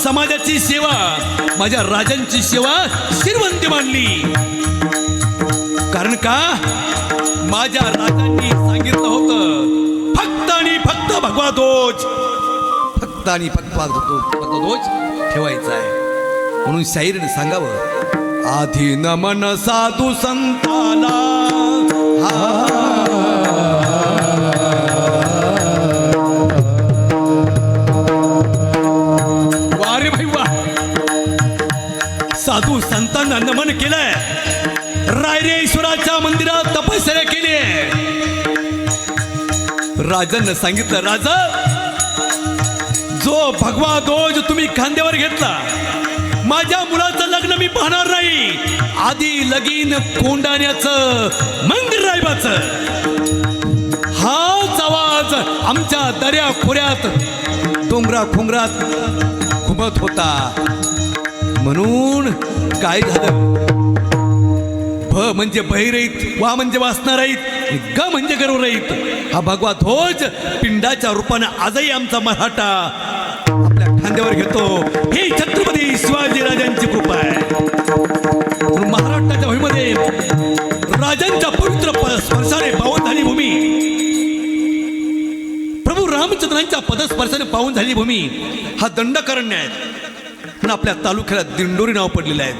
समाजाची सेवा, माझ्या राजांची सेवा श्रीमंती मानली. कारण का, माझ्या राजांनी सांगितलं होतं, फक्त आणि फक्त भगवा ध्वज, फक्त आणि फक्त ध्वज ठेवायचा आहे. म्हणून शाहीरने सांगावं, आधी नमन साधू संताला, वारे भाई वा, साधू संतांना नमन केलंय. रायरेश्वराच्या मंदिरात तपश्चर्या केली आहे. राजांना सांगितलं, राजा, जो भगवा ध्वज तुम्ही खांद्यावर घेतला, माझ्या मुलाचं लग्न मी पाहणार नाही. आधी लगीन कोंडाण्याचं मंगरायबाचं. हाच आवाज आमच्या दर्या खोऱ्यात डोंगरा खोंगरात घुमत होता. म्हणून काय झालं? भ म्हणजे बहिरहित, वा म्हणजे वाचणारहित, ग म्हणजे गर्वरहित. हा भगवा ध्वज पिंडाच्या रूपानं आजही आमचा मराठा आपल्या खांद्यावर घेतो. ही छत्रपती शिवाजीराजांची कृपा आहे. म्हणून महाराष्ट्राच्या भूमीमध्ये राजांच्या पवित्र स्पर्शाने पावन झाली भूमी, प्रभू रामचंद्रांच्या पदस्पर्शाने पावन झाली भूमी. हा दंडकारण्य आहे. पण आपल्या तालुक्याला दिंडोरी नाव पडलेलं आहे.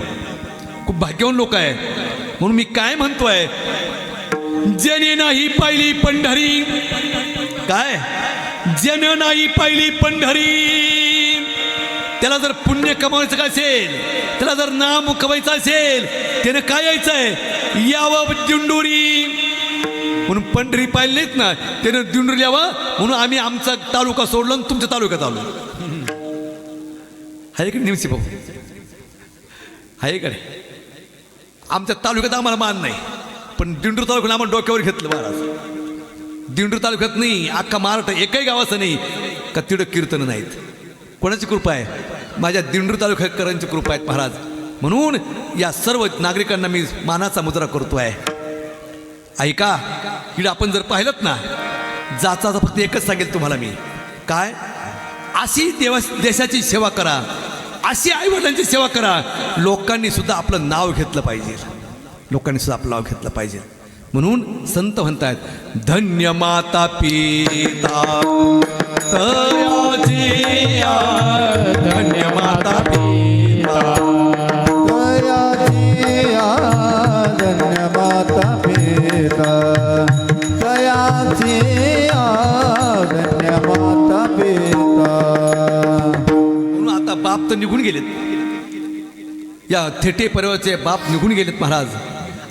खूप भाग्यवान लोक आहे. म्हणून मी काय म्हणतोय, ज्याने नाही पाहिली पंढरी, काय ज्याने नाही पाहिली पंढरी, त्याला जर पुण्य कमवायचं असेल, त्याला जर नाम कमायचं असेल, त्यानं काय यायचंय, यावं दिंडोरी. म्हणून पंढरी पाहिली नाहीत ना, त्यानं दिंडोरी यावं. म्हणून आम्ही आमचा तालुका सोडला आणि तुमच्या तालुक्यात आलो. आहे का निमसी भाऊ? आहे का? आमच्या तालुक्यात आम्हाला मान नाही, पण दिंडूर तालुक्यात आम्हाला डोक्यावर घेतलं महाराज. दिंडूर तालुक्यात नाही, अख्खा महाराष्ट्र एकही गावाचं नाही का तिथं कीर्तन नाहीत. कोणाची कृपा आहे? माझ्या दिंडूर तालुक्याकरांची कृपा आहेत महाराज. म्हणून या सर्व नागरिकांना मी मानाचा मुजरा करतो आहे. ऐका, इकडे आपण जर पाहिलं ना, जाचा फक्त एकच सांगेल तुम्हाला मी, काय अशी देशाची सेवा करा, अशी आईवडिलांची सेवा करा. लोकांनी सुद्धा आपलं नाव घेतलं पाहिजे. लोकांनी सुद्धा आपलं नाव घेतलं पाहिजे. म्हणून संत म्हणतात, धन्य माता पिता तयाची, धन्य माता पिता तयाची, धन्य माता पिता तयाची, धन्य माता पिता. म्हणून आता बाप तर निघून गेलेत. या थेटे परिवाराचे बाप निघून गेलेत महाराज.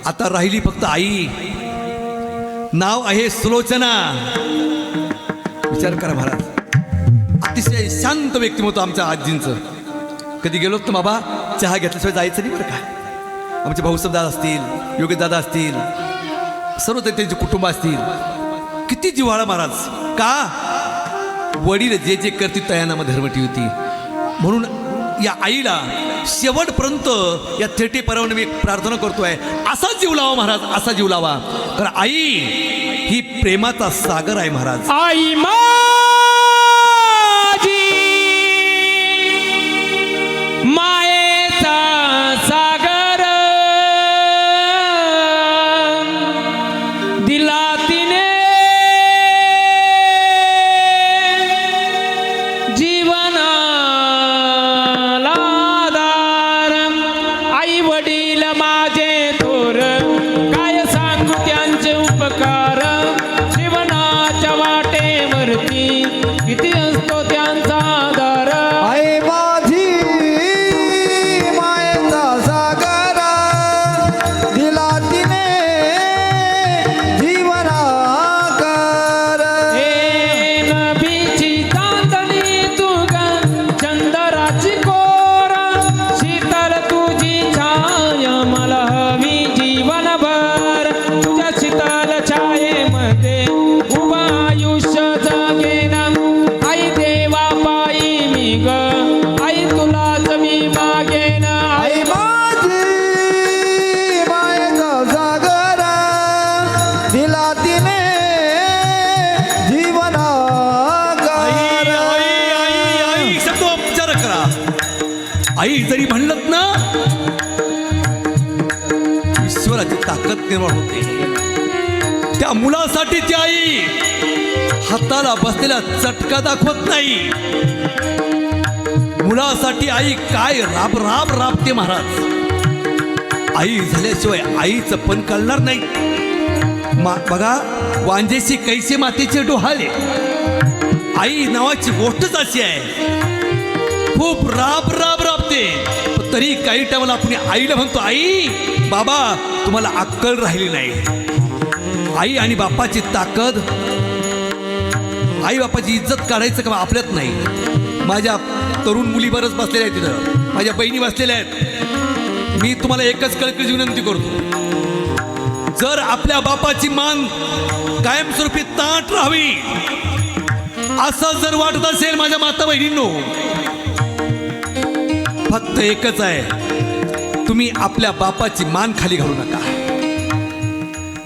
आता राहिली फक्त आई. नाव आहे सुलोचना. विचार करा महाराज, अतिशय शांत व्यक्तिमत्व आमच्या आजींचं. कधी गेलो तर बाबा चहा घेतल्याशिवाय जायचं नाही बरं का. आमचे भाऊसाहेब दादा असतील, योगेश दादा असतील, सर्व त्यांचे कुटुंब असतील. किती जिव्हाळा महाराज. का? वडील जे जे करतील तयानामध्ये धर्म ठेवती. म्हणून या आईला शेवटपर्यंत या थेटे परवाने मी प्रार्थना करतोय, असा जीव लावा महाराज, असा जीव लावा. कारण आई ही प्रेमाचा सागर आहे महाराज. आई माझी मायेचा सागर, दिला तिने जीवनाला दार. आई वडील माझे थोर, काय सांगू त्यांचे उपकार. जीवनाच्या वाटेवरती किती असतो त्यांचा आधार. आई माझी मायेचा सागर, दिला तिने जीवनाकार. हे नभीची चांदणी तू ग, चंदराची कोर, शीतल तुझी छाया मला हवी जीवनभर. तुझ्या शीतल छायेमध्ये उभा आयुष्य जगेन. आई देवा पायी मी ग, आई तुलाच मी मागेन. आई माझी मायेचा सागर, दिला तिने जीवनाकार. आई शब्द उपचार करा. आई जरी म्हणलं ना, ईश्वराची ताकद निर्माण होते. त्या मुलासाठी ती आई हाताला बसलेला चटका दाखवत नाही. मुलासाठी आई काय राब राब राबते महाराज. आई झाल्याशिवाय आईचं पण कळणार नाही. बघा, वांजेशी कैसे मातेचे डोहाळे. आई नावाची गोष्टच अशी आहे, खूप राब राब राबते. तरी काही टायमाला आपण आईला म्हणतो, आई बाबा तुम्हाला अक्कल राहिली नाही. आई आणि बापाची ताकद, आई बापाची इज्जत काढायचं का आपल्यात नाही. माझ्या तरुण मुली बरंच बसलेल्या आहेत तिथं, माझ्या बहिणी बसलेल्या आहेत. मी तुम्हाला एकच कळकळीची विनंती करतो, जर आपल्या बापाची मान कायमस्वरूपी ताट राहावी असं जर वाटत असेल माझ्या माता बहिणींनो, फक्त एकच आहे, तुम्ही आपल्या बापाची मान खाली घालू नका.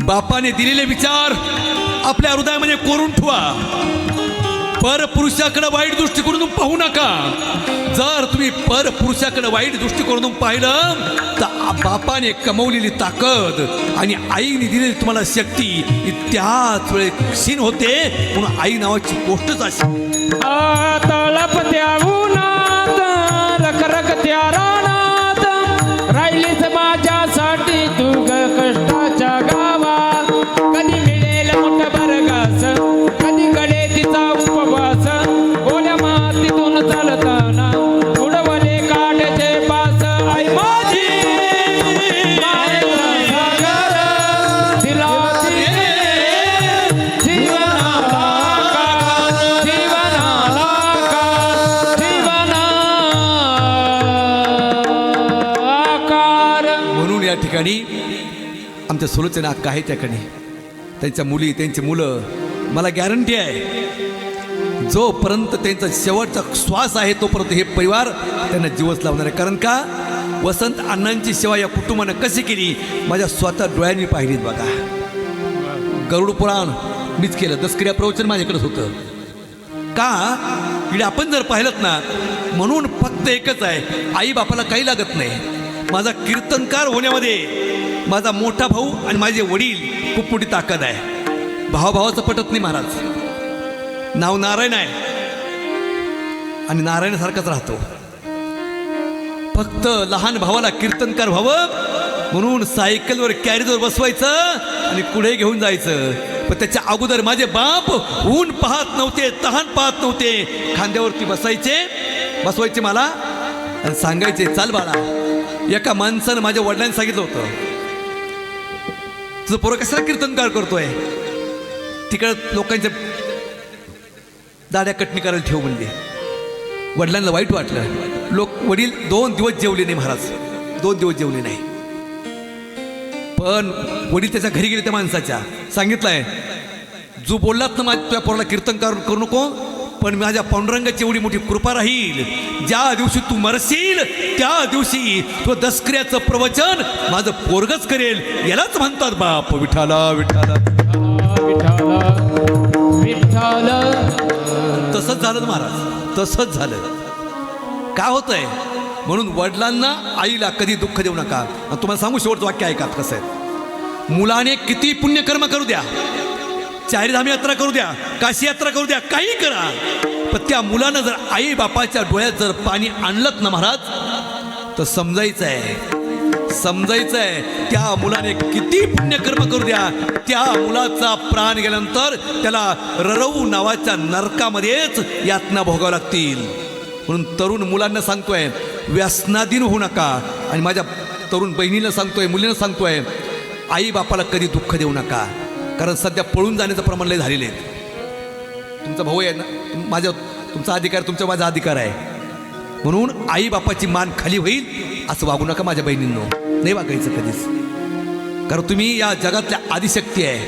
बापाने दिलेले विचार आपल्या हृदयामध्ये कोरून ठेवा. परपुरुषाकडे वाईट दृष्टिकोनातून पाहू नका. जर तुम्ही परपुरुषाकडे वाईट दृष्टिकोनातून पाहिलं तर बापाने कमवलेली ताकद आणि आईने दिलेली तुम्हाला शक्ती ही त्याच वेळेस क्षीण होते. म्हणून आई नावाची गोष्टच अशी. तळपत्या उन्हात रखरखत्या रानात राहिलीच माझ्यासाठी तू ग कष्टाच्या गावात. कधी मिळेल मोठं बरगास, कधी कडे तिचा उपवास. ओल्या मातीतून चालताना उडवले काढचे पास. आई माझी मायेचा सागर दिला जीवनाला का, जीवनाला का, जीवनाला आकार. म्हणून या ठिकाणी आमच्या सुलोचना अक्का आहे, त्याकडे त्यांच्या मुली त्यांची मुलं, मला गॅरंटी आहे जोपर्यंत त्यांचा शेवटचा श्वास आहे तोपर्यंत हे परिवार त्यांना जीवच लावणार आहे. कारण का, वसंत अण्णांची सेवा या कुटुंबानं कशी केली माझ्या स्वतः डोळ्यांनी पाहिलीत बघा. गरुड पुराण मीच केलं, दसक्रिया प्रवचन माझ्याकडेच होतं. का इकडे आपण जर पाहिलं ना, म्हणून फक्त एकच आहे, आई बापाला काही लागत नाही. माझा कीर्तनकार होण्यामध्ये माझा मोठा भाऊ आणि माझे वडील खूप मोठी ताकद आहे. भावाभावाचं पटत नाही महाराज. नाव नारायण आहे आणि नारायणासारखाच राहतो. फक्त लहान भावाला कीर्तनकार व्हावं म्हणून सायकलवर कॅरीजवर बसवायचं आणि पुढे घेऊन जायचं. पण त्याच्या अगोदर माझे बाप ऊन पाहत नव्हते, तहान पाहत नव्हते, खांद्यावरती बसवायचे मला आणि सांगायचे, चाल बाळा. एका माणसानं माझ्या वडिलांनी सांगितलं होतं, तुझं पोरं कशाला कीर्तनकार करतोय, तिकडं लोकांच्या दाड्या कटणी करायला ठेव म्हणले. वडिलांना वाईट वाटलं. वडील 2 दिवस जेवले नाही महाराज, 2 दिवस जेवले नाही. पण वडील त्याच्या घरी गेले, त्या माणसाच्या सांगितलंय, जो बोललात ना माझ्या तुझ्या पोराला कीर्तनकार करू नको, पण माझ्या पांडुरंगाची एवढी मोठी कृपा राहील, ज्या दिवशी तू मरशील त्या दिवशी तो दसक्रियाचं प्रवचन माझं पोरगच करेल. यालाच म्हणतात बाप विठाला विठाला विठ्ठल. तसंच झालं महाराज, तसंच झालं. काय होतंय, म्हणून वडिलांना आईला कधी दुःख देऊ नका. तुम्हाला सांगू शेवटचं वाक्य ऐकात कसं आहे. मुलाने किती पुण्यकर्म करू द्या, चारीधाम यात्रा करू द्या, काशी यात्रा करू द्या, काही करा, पण त्या मुलानं जर आई बापाच्या डोळ्यात जर पाणी आणलं ना महाराज, तर समजायचं आहे त्या मुलाने किती पुण्यकर्म करू द्या, त्या मुलाचा प्राण गेल्यानंतर त्याला ररऊ नावाच्या नरकामध्येच यातना भोगाव्या लागतील. म्हणून तरुण मुलांना सांगतोय, व्यसनाधीन होऊ नका. आणि माझ्या तरुण बहिणीला सांगतोय, मुलींना सांगतोय, आई बापाला कधी दुःख देऊ नका. कारण सध्या पळून जाण्याचं प्रमाण लय झालेलं आहे. तुमचा भाऊ आहे ना, तुमचा अधिकार, तुमचा माझा अधिकार आहे. म्हणून आई बापाची मान खाली होईल असं वागू नका माझ्या बहिणींनो, नाही वागायचं कधीच. कारण तुम्ही या जगातल्या आदिशक्ती आहे.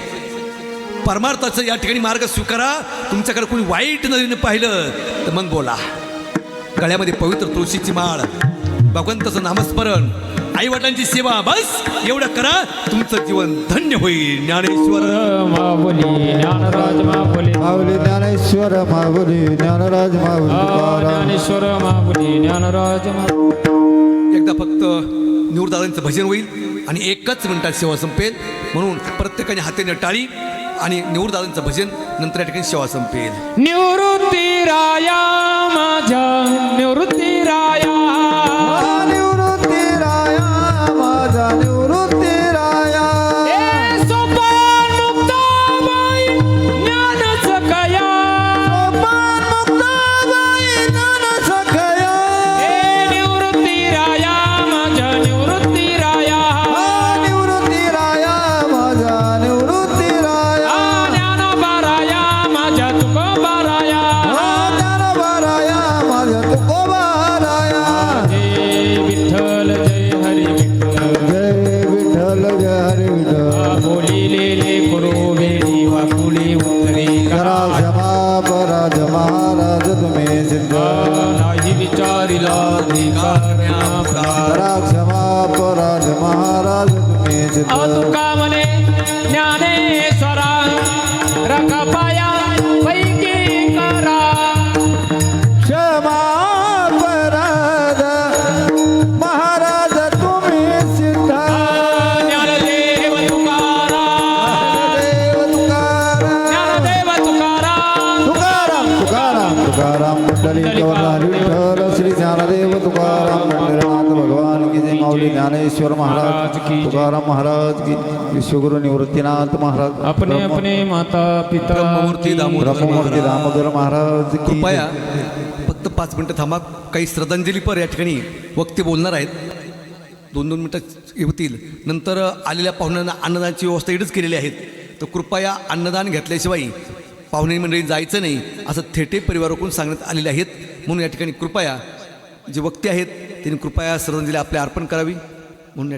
परमार्थाचं या ठिकाणी मार्ग स्वीकारा. तुमच्याकडे कोणी वाईट नजरेने पाहिलं तर मग बोला. गळ्यामध्ये पवित्र तुळशीची माळ, भगवंताचं नामस्मरण, आई वडिलांची सेवा, बस एवढं करा, तुमचं जीवन धन्य होईल. ज्ञानेश्वर माऊली ज्ञानराज माऊली, माऊली ज्ञानेश्वर माऊली ज्ञानराज माऊली तुकाराम. ज्ञानेश्वर माऊली ज्ञानराज माऊली. एकदा फक्त निवृत्तादांचं भजन होईल आणि 1 मिनिटात सेवा संपेल. म्हणून प्रत्येकाने हाताने टाळी आणि निवृत्तादांचं भजन, नंतर या ठिकाणी सेवा संपेल. निवृत्ती राया माझ्या, निवृत्ती राया, निवृत्ती राया माझा निवृत्ती राया. सोपान मुक्ताबाई ज्ञान सखया, सोपान मुक्ताबाई ज्ञान सखया. निवृत्ती राया माझ्या, निवृत्ती राया, निवृत्ती राया माझा निवृत्ती राया. ज्ञानोबा राया माझ्या, तुकोबा राया, ज्ञानोबा राया माझा वडिला धिकारण्यापुरा करा क्षमा अपराध महाराज तुम्हीच तुका म्हणे ज्ञानेश्वरा रखपाया पैकी करा क्षमा अपराध महाराज तुम्ही सिद्ध ज्ञानदेव तुकाराम देव तुकाराम ज्ञानदेव तुकाराम तुकाराम तुकाराम तुकाराम मंडलिक विठ्ठल श्री ज्ञानदेव तुकाराम मंदिरनाथ भगवान की जय माऊली ज्ञानेश्वर महाराज की तुकाराम महाराज की विश्वगुरु निवृत्तीनाथ महाराज अपने अपने माता पिता ब्रह्ममूर्ती दामोदर ब्रह्ममूर्ती दामोदर महाराज की कृपया फक्त 5 मिनटं थांबा. काही श्रद्धांजलीपर या ठिकाणी वक्ते बोलणार आहेत. 2-2 मिनटं होतील. नंतर आलेल्या पाहुण्यांना अन्नदानाची व्यवस्था इकडंच केलेली आहेत. तर कृपया अन्नदान घेतल्याशिवाय पाहुणे मंडळी जायचं नाही असं थेटे परिवाराकडून सांगण्यात आलेले आहेत. म्हणून या ठिकाणी कृपया जे वक्ते आहेत त्यांनी कृपया श्रद्धांजली आपल्या अर्पण करावी.